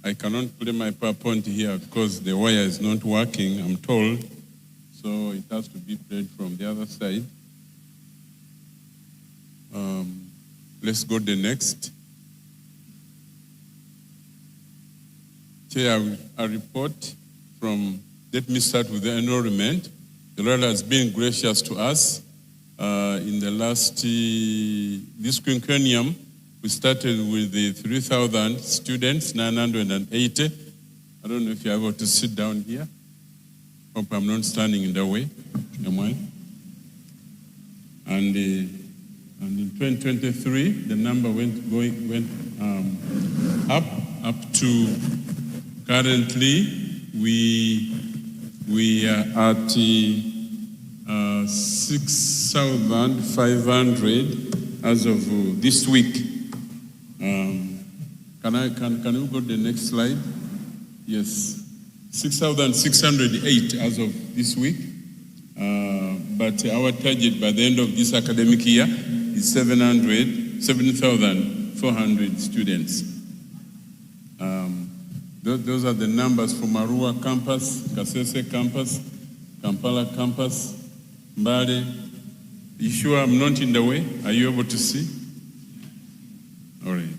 S16: I cannot play my PowerPoint here because the wire is not working, I'm told. So it has to be played from the other side. Let's go to the next. Chair, a report from, let me start with the enrollment. The Lord has been gracious to us. In the last, this quinquennium, we started with the 3,000 students, 980. I don't know if you're able to sit down here. Hope I'm not standing in the way. And in 2023, the number went up to currently we are at 6,500 as of this week. Can we go to the next slide? Yes. 6,608 as of this week. But our target by the end of this academic year is 7,400 students. Those are the numbers from Arua campus, Kasese campus, Kampala campus, Mbale. You sure I'm not in the way? Are you able to see? All right.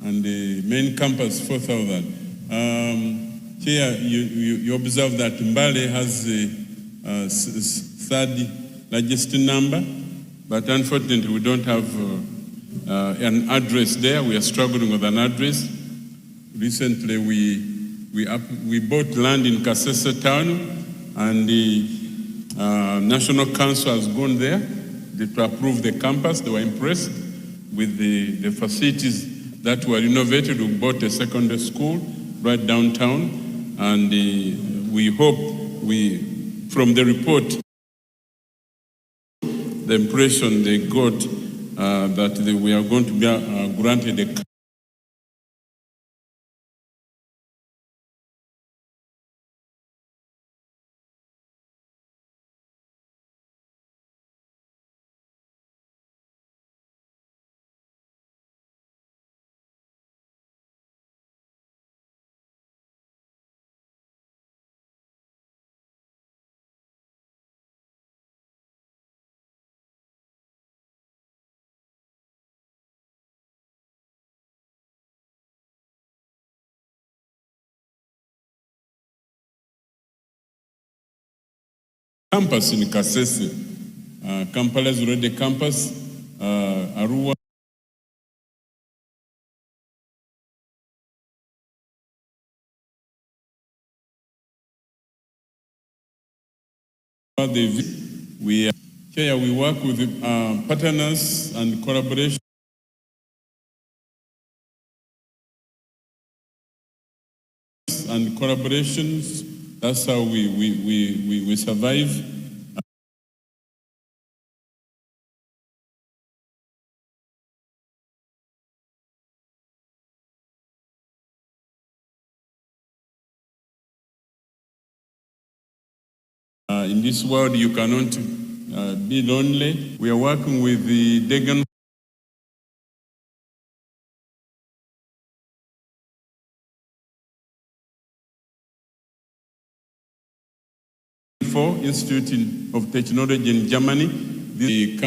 S16: And the main campus, 4,000. Here, you observe that Mbale has the third largest number, but unfortunately we don't have an address there. We are struggling with an address. Recently, we bought land in Kasese town, and the National Council has gone there to approve the campus. They were impressed with the facilities that were renovated. We bought a secondary school right downtown, and we hope from the report, the impression they got that we are going to be granted a campus in Kasese. Kampala is already a campus, Arua. We here we work with partners and collaboration and collaborations. That's how we survive. In this world, you cannot be lonely. We are working with the Degan Institute of Technology in Germany. The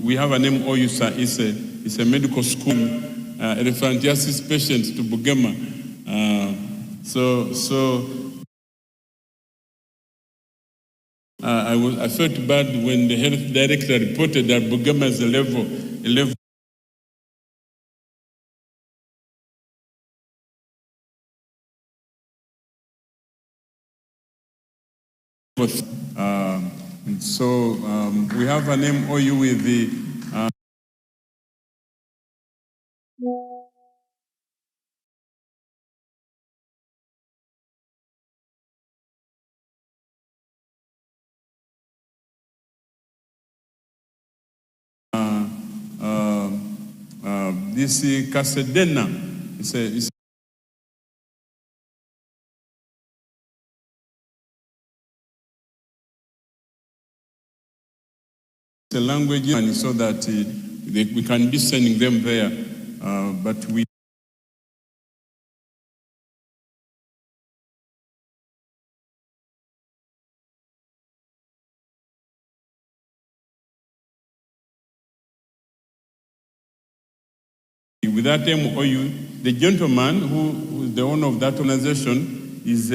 S16: we have an MOU, sir. It's a medical school, elephantiasis patients to Bugema. I felt bad when the health director reported that Bugema is a level. We have an MOU with the this Casedena. It's a language, and so that we can be sending them there, but we. With that MOU, the gentleman who is the owner of that organization is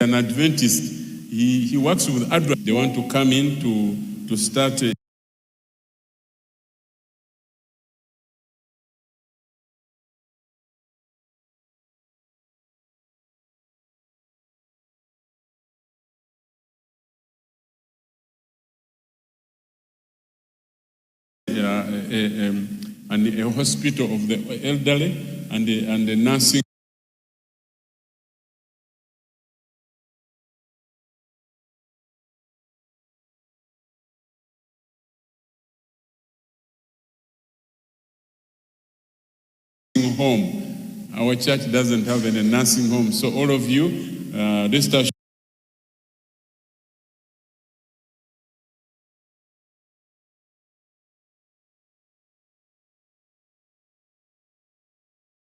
S16: an Adventist. He works with Adventist. They want to come in to start a hospital of the elderly and the nursing. Home. Our church doesn't have any nursing home, so all of you, rest assured.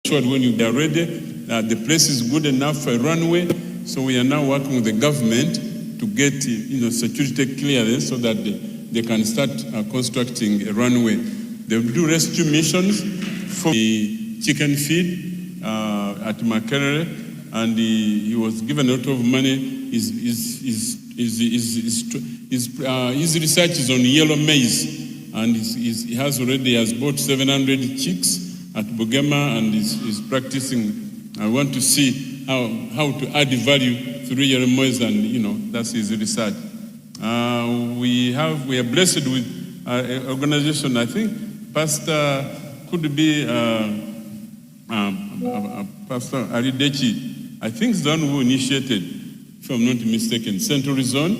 S16: When you are ready, the place is good enough for a runway, so we are now working with the government to get security clearance so that they can start constructing a runway. They will do rescue missions for the chicken feed at Makerere, and he was given a lot of money. His research is on yellow maize, and he has bought 700 chicks at Bugema, and is practicing. I want to see how to add value through yellow maize, and that's his research. We are blessed with an organization. I think Pastor could be Pastor Aridechi. I think is the one who initiated, if I'm not mistaken, Central Zone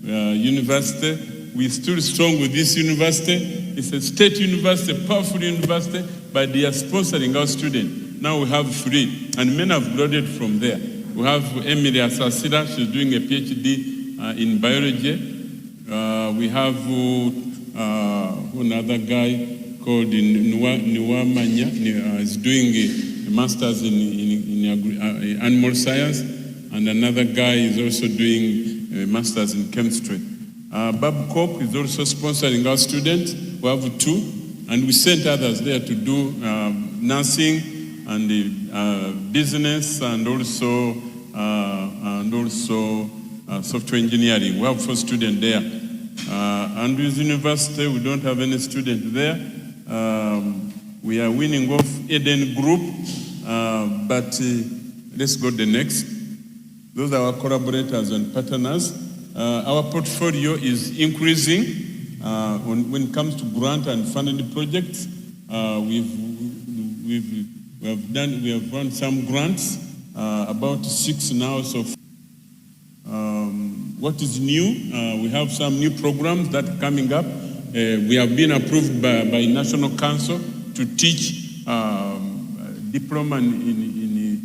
S16: University, we're still strong with this university. It's a state university, a powerful university, but they are sponsoring our students. Now we have 3, and many have graduated from there. We have Emily Asasira, she's doing a PhD in biology. We have another guy called Nuwamanya, is doing a master's in animal science, and another guy is also doing a master's in chemistry. Babcock is also sponsoring our students. We have 2, and we sent others there to do nursing and business, and also software engineering. We have 4 students there. Andrews University, we don't have any student there. We are winning off Eden Group, but let's go to the next. Those are our collaborators and partners. Our portfolio is increasing when it comes to grant and funded projects. We have run some grants, about 6 now. So what is new? We have some new programs that are coming up. We have been approved by National Council to teach diploma in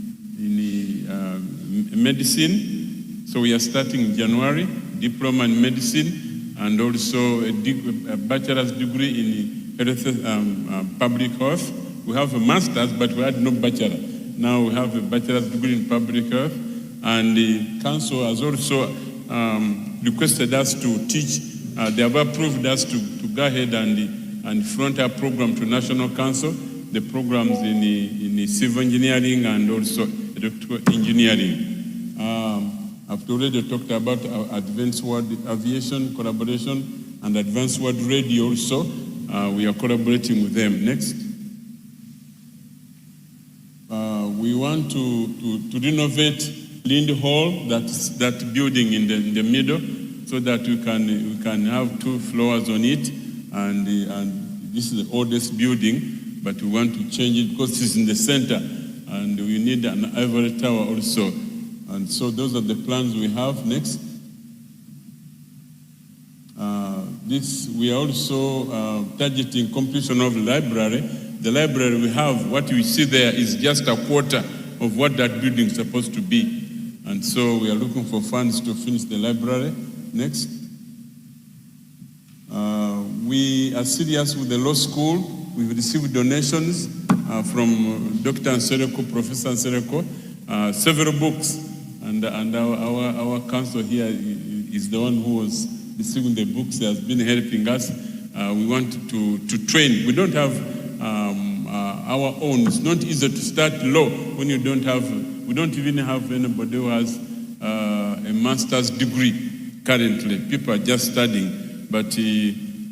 S16: medicine. So we are starting in January, diploma in medicine, and also a bachelor's degree in health, public health. We have a master's, but we had no bachelor. Now we have a bachelor's degree in public health, and the council has also requested us to teach. They have approved us to go ahead and front our program to National Council, the programs in civil engineering and also electrical engineering. I've already talked about our Advanced World Aviation collaboration and Advanced World Radio also. We are collaborating with them. Next. We want to renovate Lind Hall, that building in the middle, so that we can have 2 floors on it, and this is the oldest building, but we want to change it because it's in the center, and we need an ivory tower also, and so those are the plans we have. Next. We are also targeting completion of the library. The library we have, what we see there is just a quarter of what that building is supposed to be. And so we are looking for funds to finish the library. Next. We are serious with the law school. We've received donations from Dr. Ansereko, Professor Ansereko, several books. And our council here is the one who was receiving the books. He has been helping us. We want to train. We don't have our own. It's not easy to start law when you don't have. We don't even have anybody who has a master's degree currently. People are just studying, but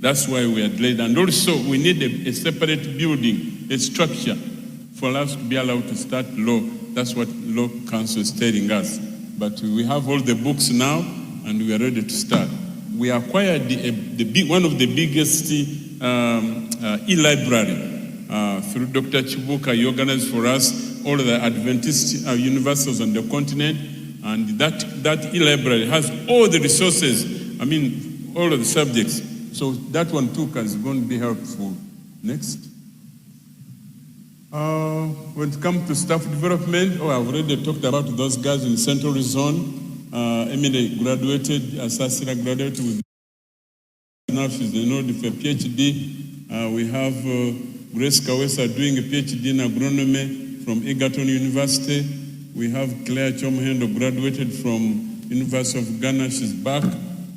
S16: that's why we are delayed. And also, we need a separate building, a structure, for us to be allowed to start law. That's what Law Council is telling us. But we have all the books now, and we are ready to start. We acquired one of the biggest e-library through Dr. Chibuka. He organized for us all the Adventist universities on the continent, and that e-library has all the resources, all of the subjects. So that one too is going to be helpful. Next. When it comes to staff development, I've already talked about those guys in the Central Zone. Emily graduated, Asasira graduated with, now she's enrolled for a PhD. We have Grace Kawesa doing a PhD in agronomy from Egerton University. We have Claire Chomhendo graduated from University of Ghana, she's back.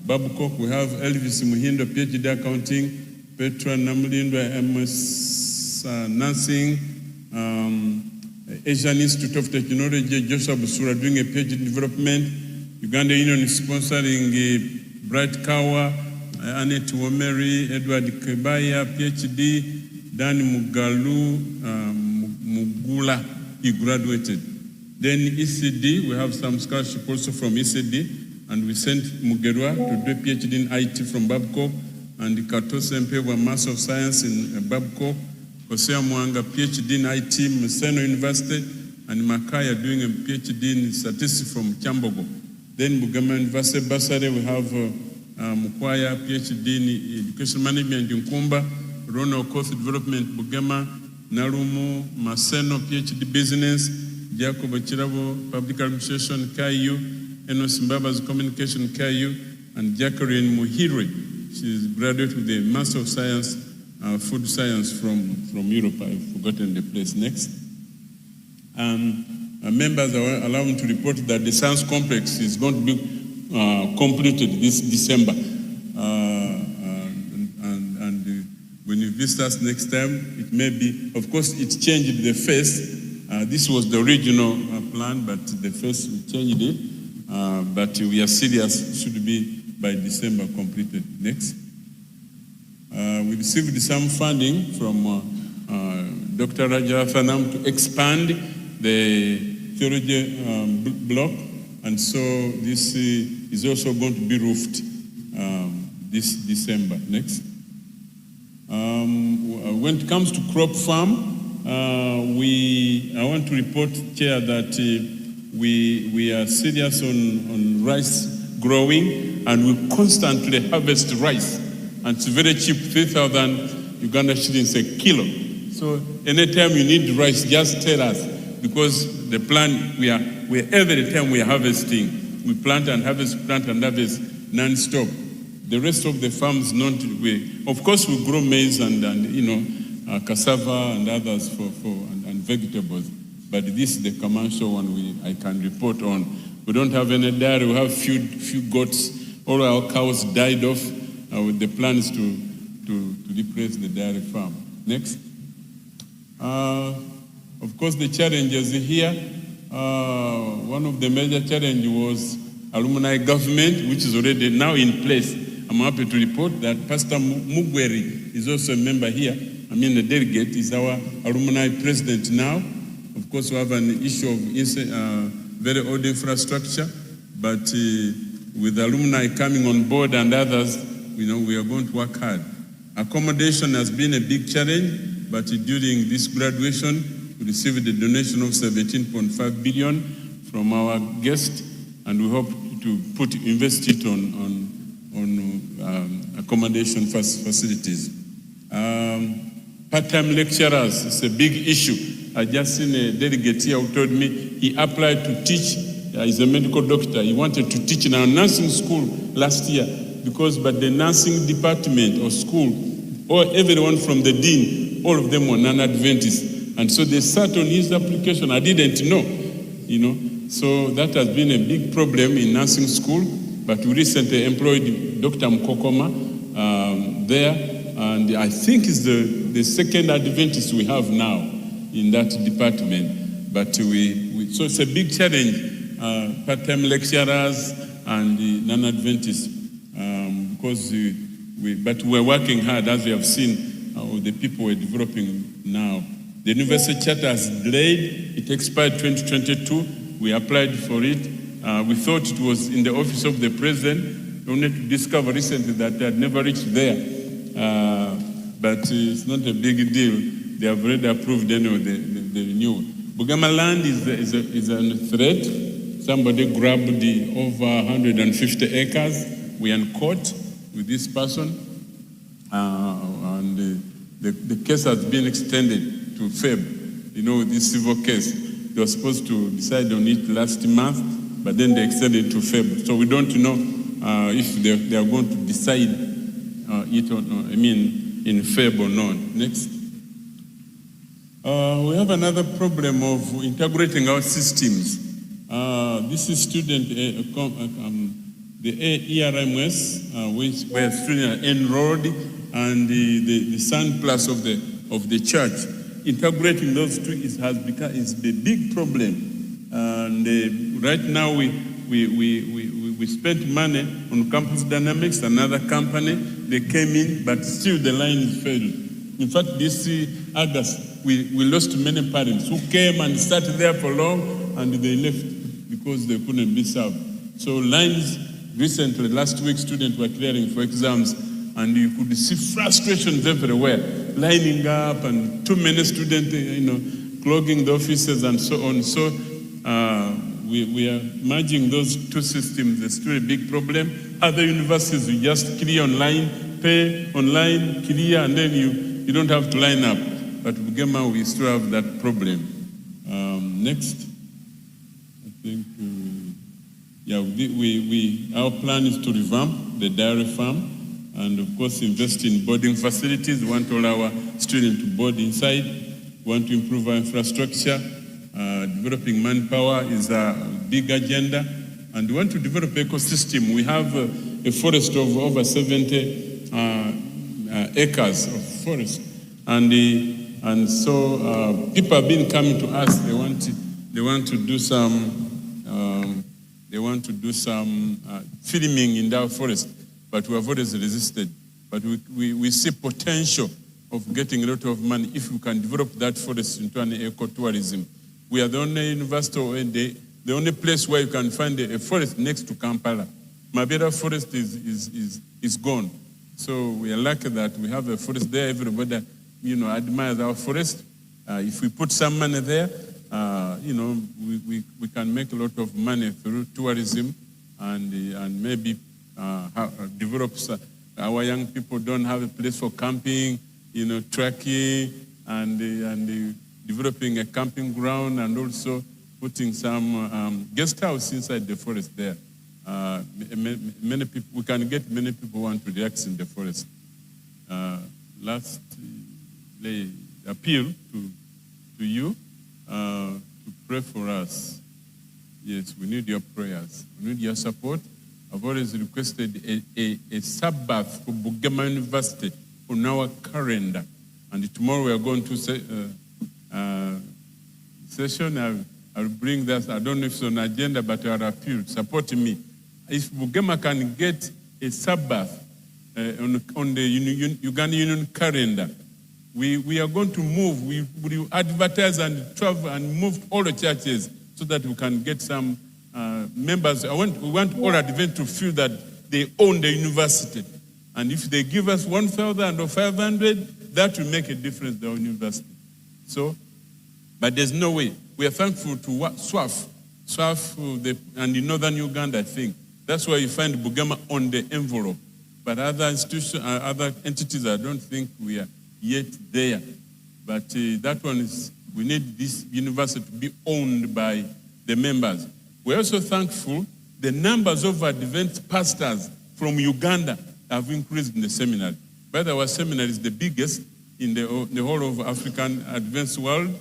S16: Babcock, we have Elvis Muhindo, PhD accounting. Petra Namlindo, MS nursing. Asian Institute of Technology, Joshua Busura doing a PhD in development. Uganda Union is sponsoring Bright Kawa, Annette Womeri, Edward Kebaya, PhD, Dan Mugalu, Mugula, he graduated. Then ECD, we have some scholarship also from ECD, and we sent Mugerwa to do a PhD in IT from Babcock, and Kato Sempe were Master of Science in Babcock, Hosea Mwanga, PhD in IT, Museno University, and Makaya doing a PhD in statistics from Chambogo. Then Bugama University Basare, we have Mukwaya, PhD in Education Management in Kumba, Ronald Coast Development Bugema, Narumu, Maseno, PhD Business, Jacob Chirabo, Public Administration, KU, Enos Mbaba's Communication, KU, and Jacqueline Muhire. She is graduate with the Master of Science, Food Science from Europe. I've forgotten the place. Next. Members are allowed to report that the science complex is going to be completed this December. And when you visit us next time, it may be, of course, it changed the face. This was the original plan, but the face, we changed it. But we are serious, should be by December completed. Next. We received some funding from Dr. Rajarathanam to expand the theology block, and so this is also going to be roofed this December. Next. When it comes to crop farm, I want to report, Chair, that we are serious on rice growing, and we constantly harvest rice, and it's very cheap, 3,000 Uganda shillings a kilo. So anytime you need rice, just tell us, because the plan, we every time we are harvesting, we plant and harvest non-stop. The rest of the farms, of course, we grow maize and cassava and others and vegetables. But this is the commercial one I can report on. We don't have any dairy. We have few goats. All our cows died off. With the plans to replace the dairy farm. Next. Of course, the challenges here. One of the major challenges was alumni government, which is already now in place. I'm happy to report that Pastor Mugweri is also a member here. The delegate is our alumni president now. Of course, we have an issue of very old infrastructure, but with alumni coming on board and others, we are going to work hard. Accommodation has been a big challenge, but during this graduation, we received a donation of 17.5 billion from our guest, and we hope to invest it on accommodation facilities. Part-time lecturers is a big issue. I just seen a delegate here who told me he applied to teach. He's a medical doctor. He wanted to teach in our nursing school last year, but the nursing department or school, or everyone from the dean, all of them were non-Adventists. And so they sat on his application. I didn't know, So that has been a big problem in nursing school, but we recently employed Dr. Mkokoma there, and I think it's the second Adventist we have now in that department. But so it's a big challenge, part-time lecturers and non-Adventists, but we're working hard, as we have seen, the people we're developing now. The university charter has delayed. It expired 2022. We applied for it. We thought it was in the office of the president, only to discover recently that they had never reached there. But it's not a big deal. They have already approved anyway, the renewal. Bugama land is a threat. Somebody grabbed over 150 acres. We are in court with this person. And the case has been extended to Feb. This civil case. They were supposed to decide on it last month, but then they extended it to Feb. So we don't know if they are going to decide it in Feb or not. Next. We have another problem of integrating our systems. This is student, the ERMS, where students are enrolled, and the Sun Plus of the church. Integrating those two is a big problem. And right now we spent money on Campus Dynamics, another company. They came in, but still the line failed. In fact, this August, we lost many parents who came and sat there for long, and they left because they couldn't be served. So lines, recently, last week, students were clearing for exams, and you could see frustrations everywhere, lining up, and too many students, clogging the offices and so on. So we are merging those two systems. There's still a big problem. Other universities, you just clear online, pay online, clear, and then you don't have to line up. But Bugema, we still have that problem. Next. I think, our plan is to revamp the dairy farm and, of course, invest in boarding facilities. We want all our students to board inside. We want to improve our infrastructure. Developing manpower is a big agenda. And we want to develop ecosystem. We have a forest of over 70 acres of forest. And so people have been coming to us. They want to do some filming in our forest, but we have always resisted. But we see potential of getting a lot of money if we can develop that forest into an ecotourism. We are the only university, or the only place where you can find a forest next to Kampala. Mabera forest is gone. So we are lucky that we have a forest there. Everybody, admires our forest. If we put some money there, we can make a lot of money through tourism and maybe develop. Our young people don't have a place for camping, trekking and developing a camping ground and also putting some guest house inside the forest there. Many people, we can get many people who want to relax in the forest. Lastly, appeal to you to pray for us. Yes, we need your prayers. We need your support. I've always requested a Sabbath for Bugema University on our calendar. And tomorrow we are going to session. I'll bring that. I don't know if it's on agenda, but I'll appeal. Support me. If Bugema can get a Sabbath on the Uganda Union calendar, we are going to move. We will advertise and travel and move all the churches so that we can get some members. We want all Advent to feel that they own the university. And if they give us 1,000 or 500, that will make a difference to our university. So, but there's no way. We are thankful to SWAF and in northern Uganda, I think. That's why you find Bugema on the envelope. But other institutions, other entities, I don't think we are yet there. But that one is, we need this university to be owned by the members. We're also thankful the numbers of Advent pastors from Uganda have increased in the seminary. But our seminary is the biggest in the whole of African Adventist world.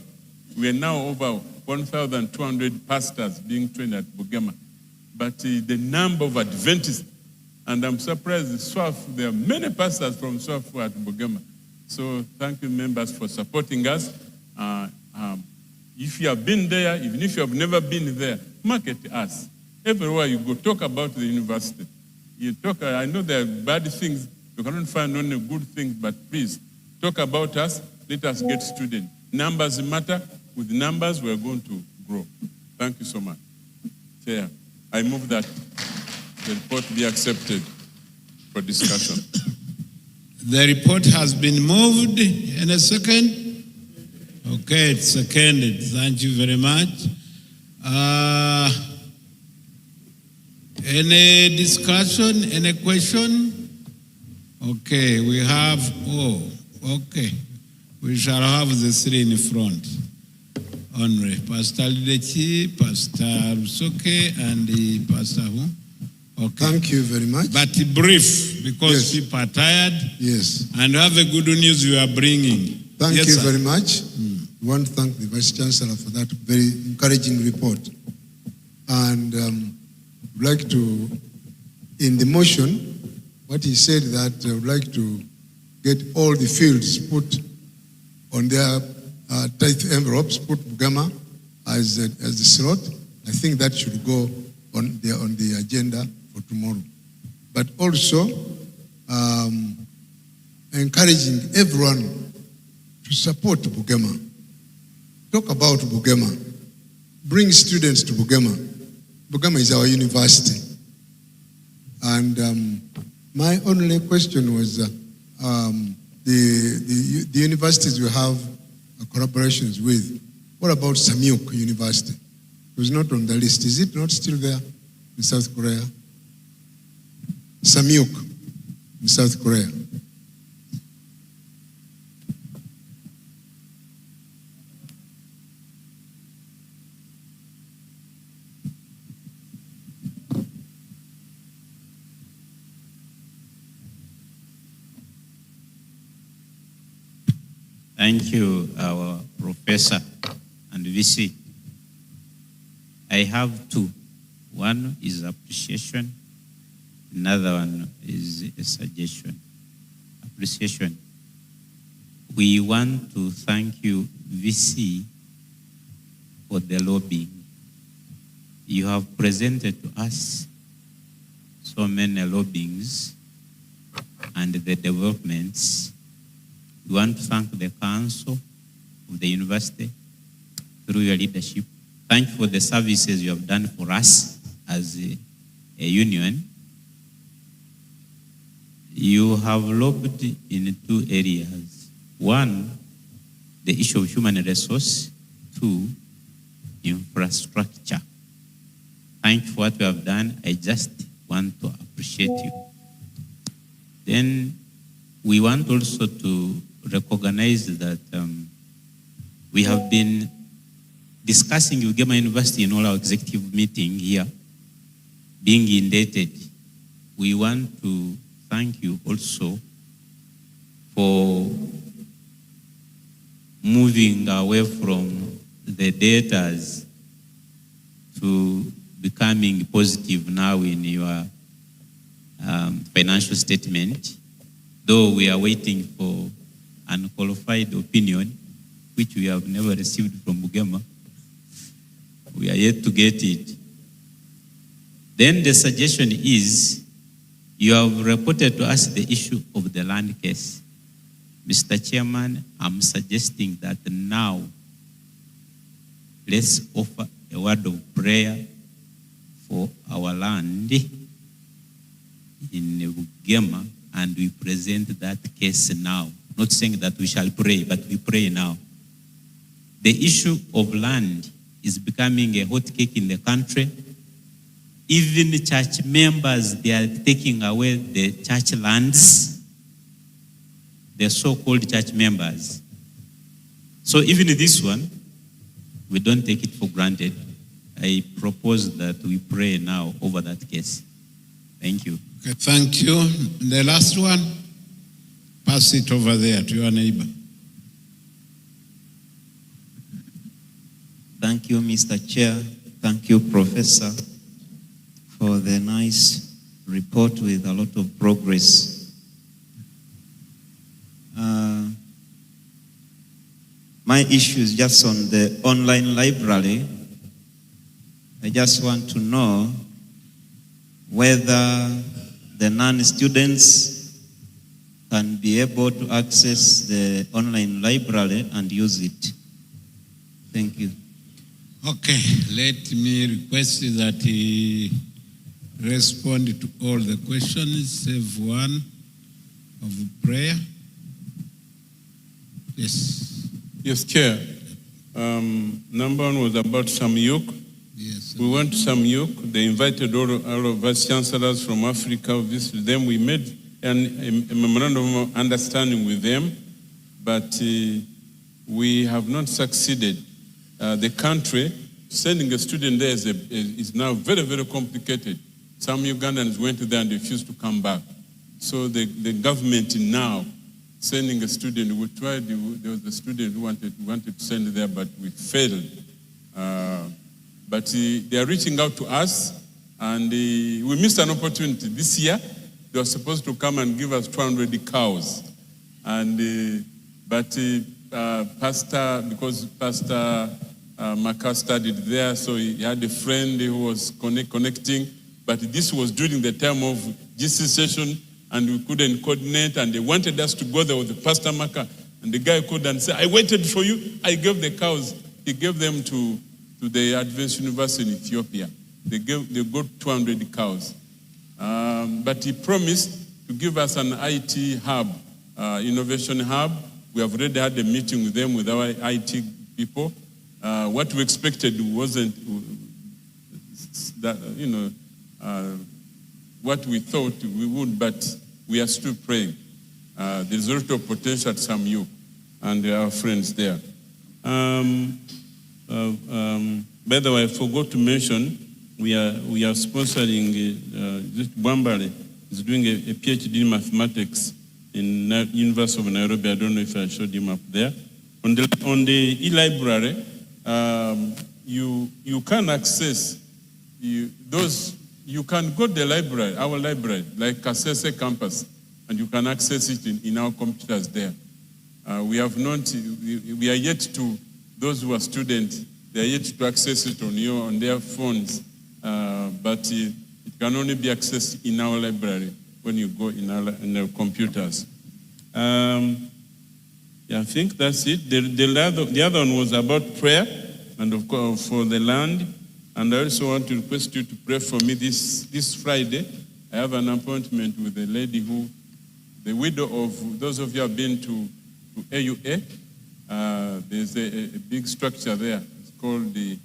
S16: We are now over 1,200 pastors being trained at Bugema. But the number of Adventists, and I'm surprised, SWAF, there are many pastors from SWAF at Bugema. So thank you, members, for supporting us. If you have been there, even if you have never been there, market us. Everywhere you go, talk about the university. You talk. I know there are bad things. You cannot find only good things, but please, talk about us. Let us get students. Numbers matter. With numbers, we are going to grow. Thank you so much. Chair, I move that the report be accepted for discussion.
S2: The report has been moved. In a second? Okay, it's seconded. Thank you very much. Any discussion? Any question? Okay, we have, okay. We shall have the three in front. Honorary Pastor Lidechi, Pastor Rusoke, and the Pastor who? Okay.
S3: Thank you very much.
S2: But brief, because people are tired.
S3: Yes.
S2: And have a good news you are bringing.
S3: Thank
S2: yes,
S3: you
S2: sir.
S3: very much. I want to thank the Vice Chancellor for that very encouraging report. And I'd like to, in the motion, what he said that I would like to get all the fields put on their tight envelopes, put Bugema as the slot. I think that should go on the agenda for tomorrow. But also encouraging everyone to support Bugema. Talk about Bugema. Bring students to Bugema. Bugema is our university. And my only question was the universities we have collaborations with. What about Samyuk University? It was not on the list. Is it not still there in South Korea? Samyuk in South Korea.
S8: Thank you, our professor and VC. I have two. One is appreciation, another one is a suggestion. Appreciation. We want to thank you, VC, for the lobbying. You have presented to us so many lobbyings and the developments. We want to thank the council of the university through your leadership. Thank you for the services you have done for us as a union. You have lobbied in two areas. One, the issue of human resource. Two, infrastructure. Thank you for what you have done. I just want to appreciate you. Then we want also to recognize that we have been discussing Uganda University in all our executive meeting here, being indebted. We want to thank you also for moving away from the debtors to becoming positive now in your financial statement, though we are waiting for an unqualified opinion, which we have never received from Bugema. We are yet to get it. Then the suggestion is, you have reported to us the issue of the land case. Mr. Chairman, I'm suggesting that now let's offer a word of prayer for our land in Bugema, and we present that case now. Not saying that we shall pray, but we pray now. The issue of land is becoming a hot cake in the country. Even church members, they are taking away the church lands, the so-called church members. So even this one, we don't take it for granted. I propose that we pray now over that case. Thank you.
S2: Okay, thank you. The last one, pass it over there to your neighbor.
S17: Thank you, Mr. Chair. Thank you, Professor, for the nice report with a lot of progress. My issue is just on the online library. I just want to know whether the non-students can be able to access the online library and use it. Thank you.
S2: Okay, let me request that he respond to all the questions, save one of prayer. Yes.
S16: Yes, Chair. Number one was about Samyuk.
S2: Yes.
S16: We went to Samyuk. They invited all of vice chancellors from Africa. We visited them. We made a memorandum of understanding with them, but we have not succeeded. The country, sending a student there is now very, very complicated. Some Ugandans went there and refused to come back. So the government now, sending a student, we tried, there was a student who wanted to send there, but we failed. But they are reaching out to us, and we missed an opportunity. This year, they were supposed to come and give us 200 cows. And, Pastor Maka studied there, so he had a friend who was connecting, but this was during the time of GC session, and we couldn't coordinate, and they wanted us to go there with Pastor Maka, and the guy called and said, I waited for you, I gave the cows. He gave them to the Advanced University in Ethiopia. They got 200 cows. But he promised to give us an IT hub, innovation hub. We have already had a meeting with them, with our IT people. What we expected that, what we thought we would, but we are still praying. There's a lot of potential at some youth and our friends there. By the way, I forgot to mention, we are sponsoring, Bwambale is doing a PhD in mathematics in University of Nairobi. I don't know if I showed him up there. On the e-library, you can access you can go to the library, our library, like Kasese campus, and you can access it in our computers there. We are yet to, those who are students, they are yet to access it on their phones, but it can only be accessed in our library when you go in our computers. I think that's it. The other one was about prayer, and of course for the land. And I also want to request you to pray for me this Friday. I have an appointment with a lady the widow of those of you who have been to AUA. There's a big structure there. It's called the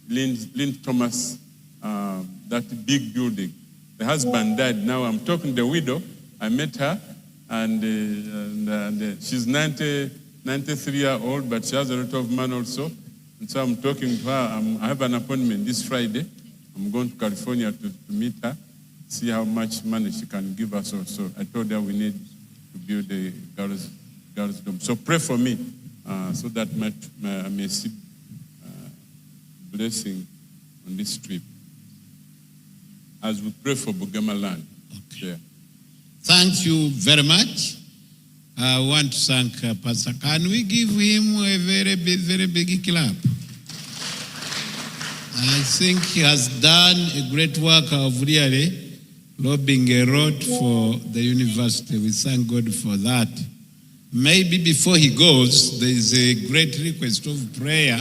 S16: Lind Thomas, that big building. The husband died. Now I'm talking to the widow. I met her, and she's 93-year-old, but she has a lot of money also. And so I'm talking to her. I have an appointment this Friday. I'm going to California to meet her, see how much money she can give us also. I told her we need to build a girls' dorm. So pray for me so that I may see blessing on this trip as we pray for Bugema land. Okay. Yeah.
S2: Thank you very much. I want to thank Pastor. Can we give him a very big clap? I think he has done a great work of really lobbying a road for the university. We thank God for that. Maybe before he goes, there is a great request of prayer.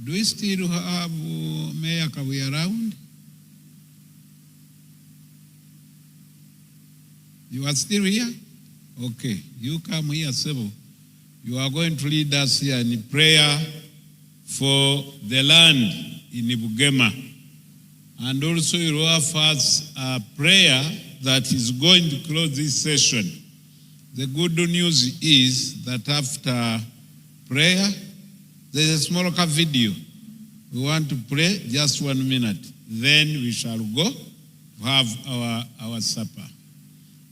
S2: Do we still have Mayor Kawi around? You are still here? Okay, you come here, Sebo. You are going to lead us here in prayer for the land in Bugema. And also you offer us a prayer that is going to close this session. The good news is that after prayer, there is a small video. We want to pray just 1 minute. Then we shall go to have our supper.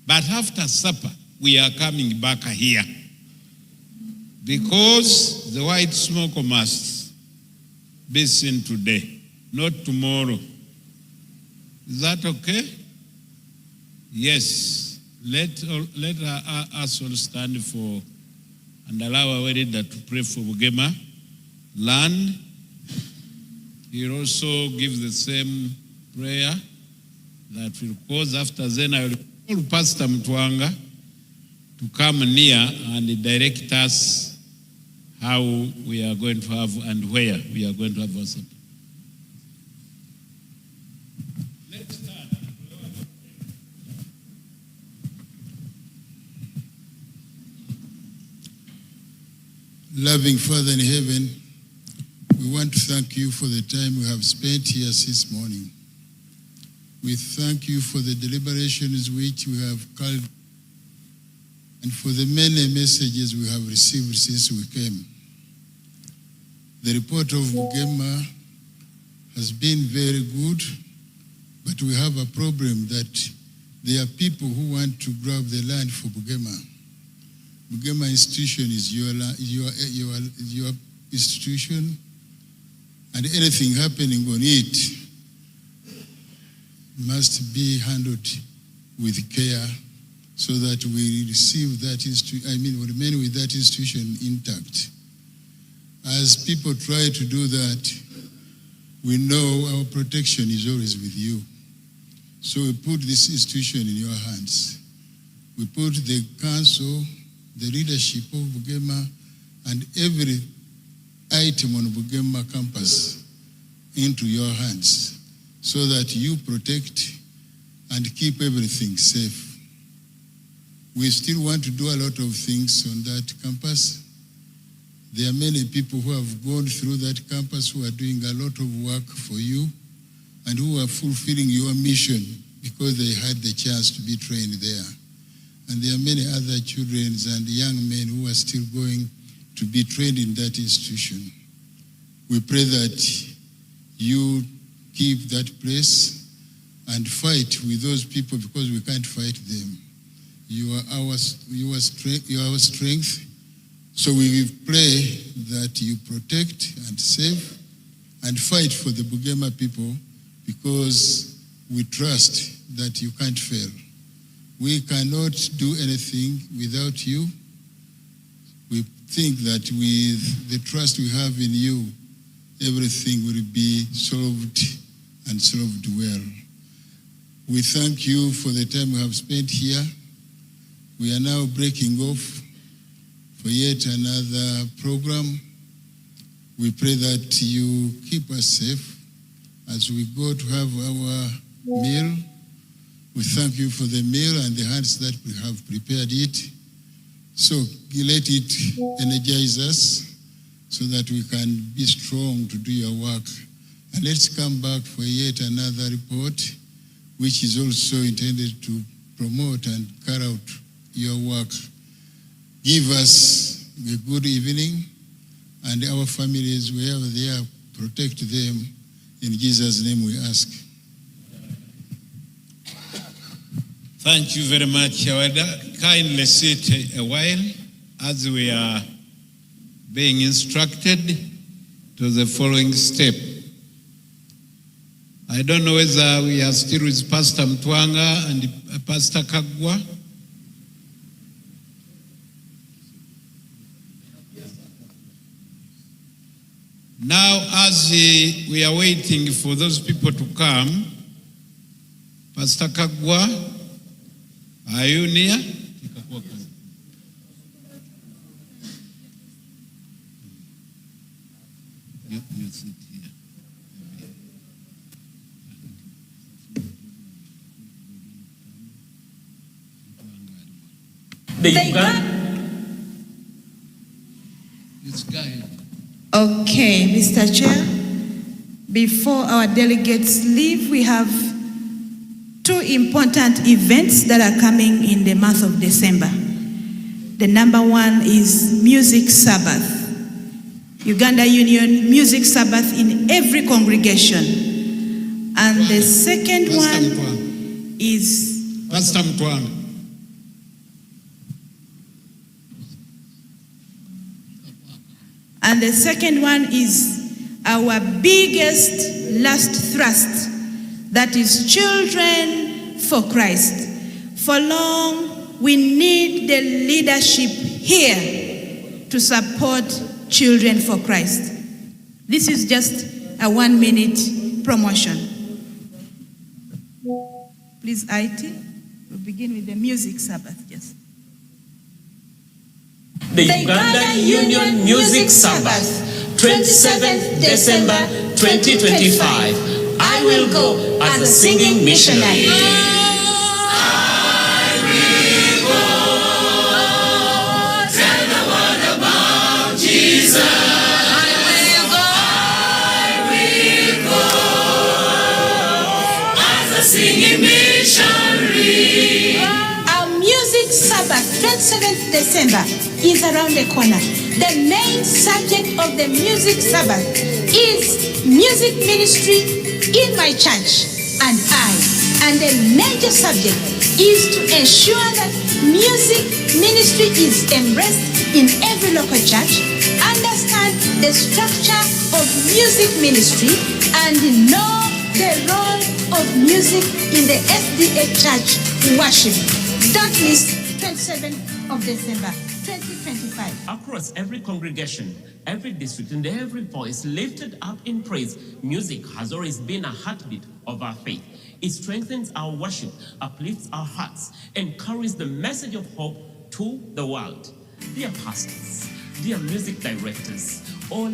S2: But after supper, we are coming back here. Because the white smoke must be seen today, not tomorrow. Is that okay? Yes. Let us all stand for and allow our leader to pray for Bugema land. He also gives the same prayer that will cause after then I will call Pastor Mtwanga to come near and direct us how we are going to have and where we are going to have our supper. Let's start.
S18: Loving Father in heaven, we want to thank you for the time we have spent here this morning. We thank you for the deliberations which we have called and for the many messages we have received since we came. The report of Bugema has been very good, but we have a problem that there are people who want to grab the land for Bugema. Bugema institution is your institution, and anything happening on it must be handled with care so that we receive that remain with that institution intact. As people try to do that, we know our protection is always with you. So we put this institution in your hands. We put the council, the leadership of Bugema, and every item on Bugema campus into your hands so that you protect and keep everything safe. We still want to do a lot of things on that campus, There are many people who have gone through that campus who are doing a lot of work for you and who are fulfilling your mission because they had the chance to be trained there. And there are many other children and young men who are still going to be trained in that institution. We pray that you keep that place and fight with those people because we can't fight them. You are our strength. So we pray that you protect and save and fight for the Bugema people because we trust that you can't fail. We cannot do anything without you. We think that with the trust we have in you, everything will be solved and solved well. We thank you for the time we have spent here. We are now breaking off for yet another program. We pray that you keep us safe as we go to have our meal. We thank you for the meal and the hands that we have prepared it. So let it energize us so that we can be strong to do your work. And let's come back for yet another report, which is also intended to promote and carry out your work. Give us a good evening, and our families, wherever they are, protect them. In Jesus' name we ask.
S2: Thank you very much, Yawada. Kindly sit a while as we are being instructed to the following step. I don't know whether we are still with Pastor Mtwanga and Pastor Kagwa. Now, as we are waiting for those people to come, Pastor Kagwa, are you near? You sit here. This guy.
S7: Okay, Mr. Chair, before our delegates leave, we have two important events that are coming in the month of December. The number one is Music Sabbath. Uganda Union Music Sabbath in every congregation. And the second one is...
S2: Pastor Mtwanga.
S7: And the second one is our biggest last thrust, that is Children for Christ. For long, we need the leadership here to support Children for Christ. This is just a 1-minute promotion. Please, IT, we'll begin with the Music Sabbath, yes.
S19: The Uganda Union Music Sabbath, 27th December 2025. I will go as a singing missionary. I will go, tell the world about Jesus. I will go as a singing missionary.
S7: Our Music Sabbath, 27th December, is around the corner. The main subject of the Music Sabbath is music ministry in my church and I. And the major subject is to ensure that music ministry is embraced in every local church, understand the structure of music ministry, and know the role of music in the SDA church worship. Don't miss 27th of December. 2025.
S19: Across every congregation, every district, and every voice lifted up in praise, music has always been a heartbeat of our faith. It strengthens our worship, uplifts our hearts, and carries the message of hope to the world. Dear pastors, dear music directors, all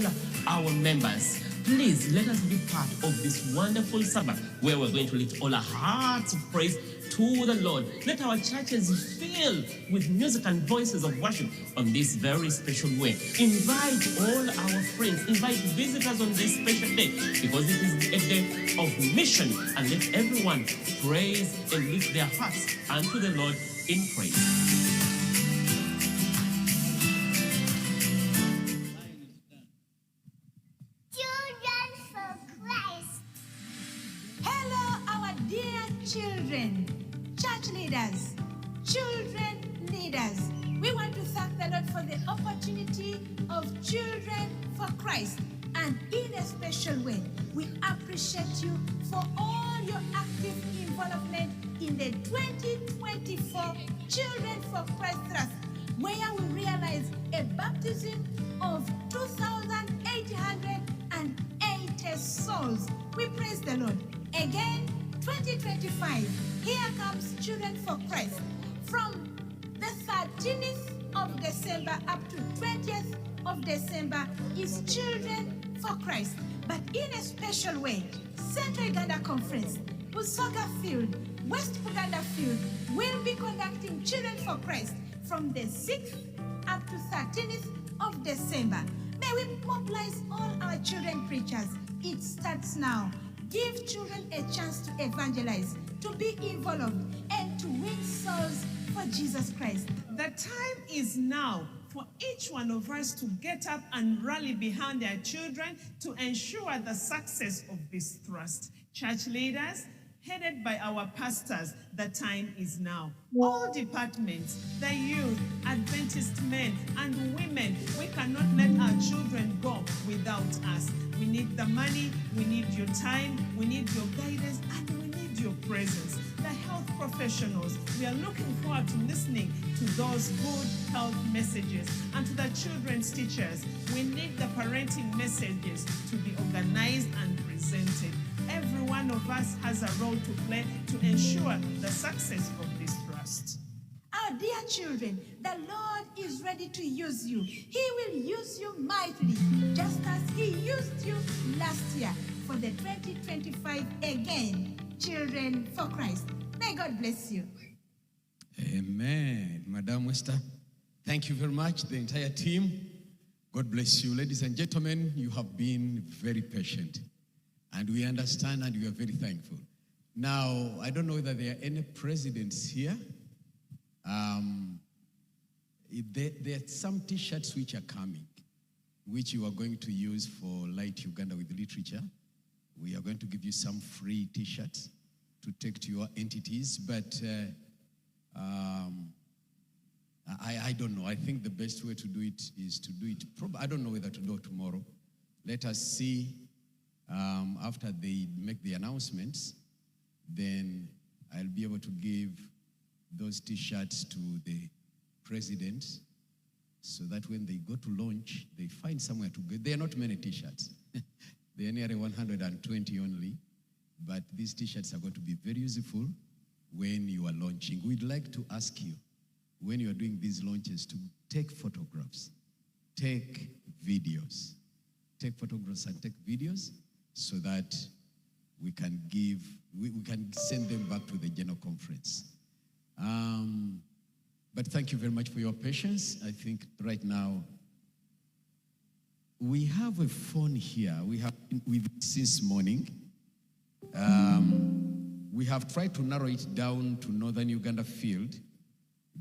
S19: our members, please let us be part of this wonderful Sabbath where we're going to lift all our hearts of praise to the Lord. Let our churches fill with music and voices of worship on this very special way. Invite all our friends, invite visitors on this special day, because it is a day of mission, and let everyone praise and lift their hearts unto the Lord in praise.
S7: Children, church leaders, children leaders, we want to thank the Lord for the opportunity of Children for Christ. And in a special way, we appreciate you for all your active involvement in the 2024 Children for Christ Trust, where we realize a baptism of 2,880 souls. We praise the Lord. Again, 2025, here comes Children for Christ. From the 13th of December up to 20th of December is Children for Christ. But in a special way, Central Uganda Conference, Busoga Field, West Uganda Field will be conducting Children for Christ from the 6th up to 13th of December. May we mobilize all our children preachers. It starts now. Give children a chance to evangelize, to be involved, and to win souls for Jesus Christ.
S20: The time is now for each one of us to get up and rally behind their children to ensure the success of this thrust. Church leaders, headed by our pastors, the time is now. All departments, the youth, Adventist men and women, we cannot let our children go without us. We need the money, we need your time, we need your guidance, and we need your presence. The health professionals, we are looking forward to listening to those good health messages. And to the children's teachers, we need the parenting messages to be organized and presented. Every one of us has a role to play to ensure the success of this trust.
S7: Our dear children, the Lord is ready to use you. He will use you mightily, just as He used you last year for the 2025 again, Children for Christ. May God bless you.
S1: Amen. Madam Wester, thank you very much, the entire team. God bless you. Ladies and gentlemen, you have been very patient, and we understand and we are very thankful. Now, I don't know whether there are any presidents here. There are some t-shirts which are coming, which you are going to use for Light Uganda with Literature. We are going to give you some free t-shirts to take to your entities, but I don't know. I think the best way to do it is to do it, I don't know whether to do it tomorrow. Let us see after they make the announcements, then I'll be able to give those t-shirts to the president so that when they go to launch, they find somewhere to go. There are not many t-shirts. They are nearly 120 only, but these t-shirts are going to be very useful when you are launching. We'd like to ask you, when you are doing these launches, to take photographs, take videos. Take photographs and take videos so that we can send them back to the general conference. But thank you very much for your patience. I think right now, we have a phone here. We have been with it since morning. We have tried to narrow it down to Northern Uganda Field,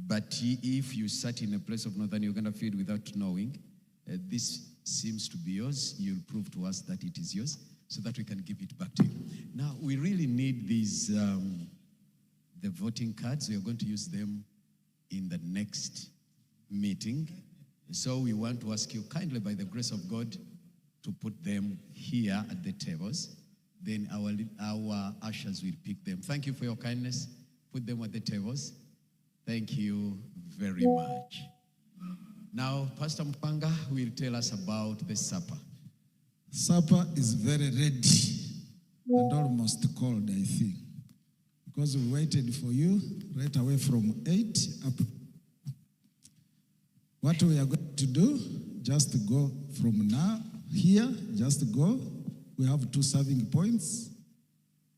S1: but if you sat in a place of Northern Uganda Field without knowing, this seems to be yours. You'll prove to us that it is yours so that we can give it back to you. Now, we really need these, the voting cards. We are going to use them in the next meeting. So we want to ask you kindly, by the grace of God, to put them here at the tables. Then our ushers will pick them. Thank you for your kindness. Put them at the tables. Thank you very much. Now, Pastor Mpanga will tell us about the supper.
S21: Supper is very ready and almost cold, I think, because we waited for you right away from 8 up. What we are going to do, just go from now, here, just go. We have 2 serving points.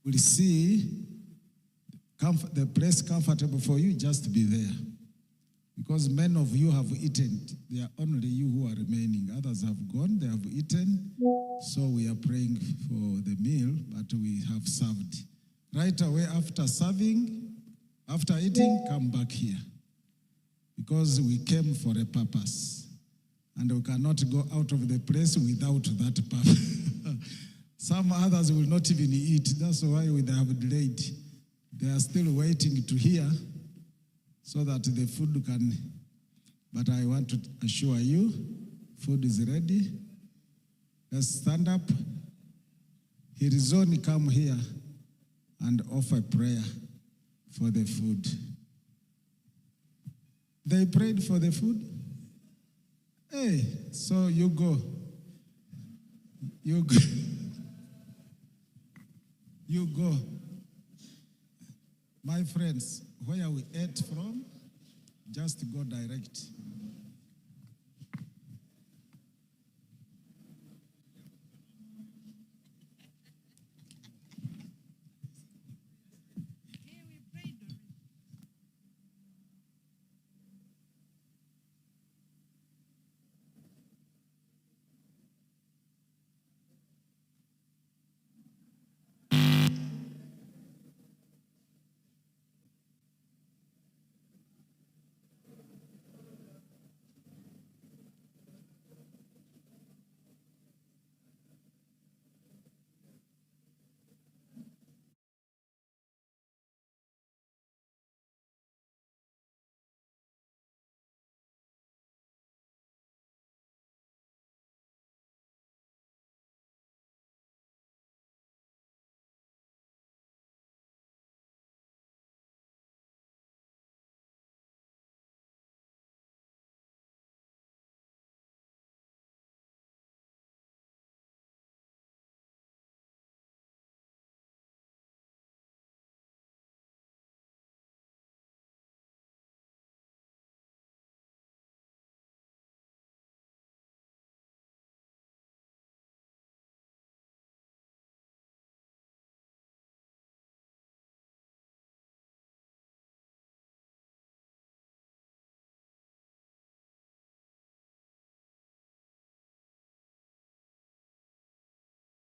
S21: We'll see the place comfortable for you, just be there. Because many of you have eaten. They are only you who are remaining. Others have gone, they have eaten. So we are praying for the meal, but we have served. Right away after serving, after eating, come back here. Because we came for a purpose. And we cannot go out of the place without that purpose. Some others will not even eat. That's why they have delayed. They are still waiting to hear so that the food can, but I want to assure you, food is ready. Let's stand up. Hirizoni, come here and offer prayer for the food. They prayed for the food. Hey, so you go. You go. You go. My friends, where we ate from, just go direct.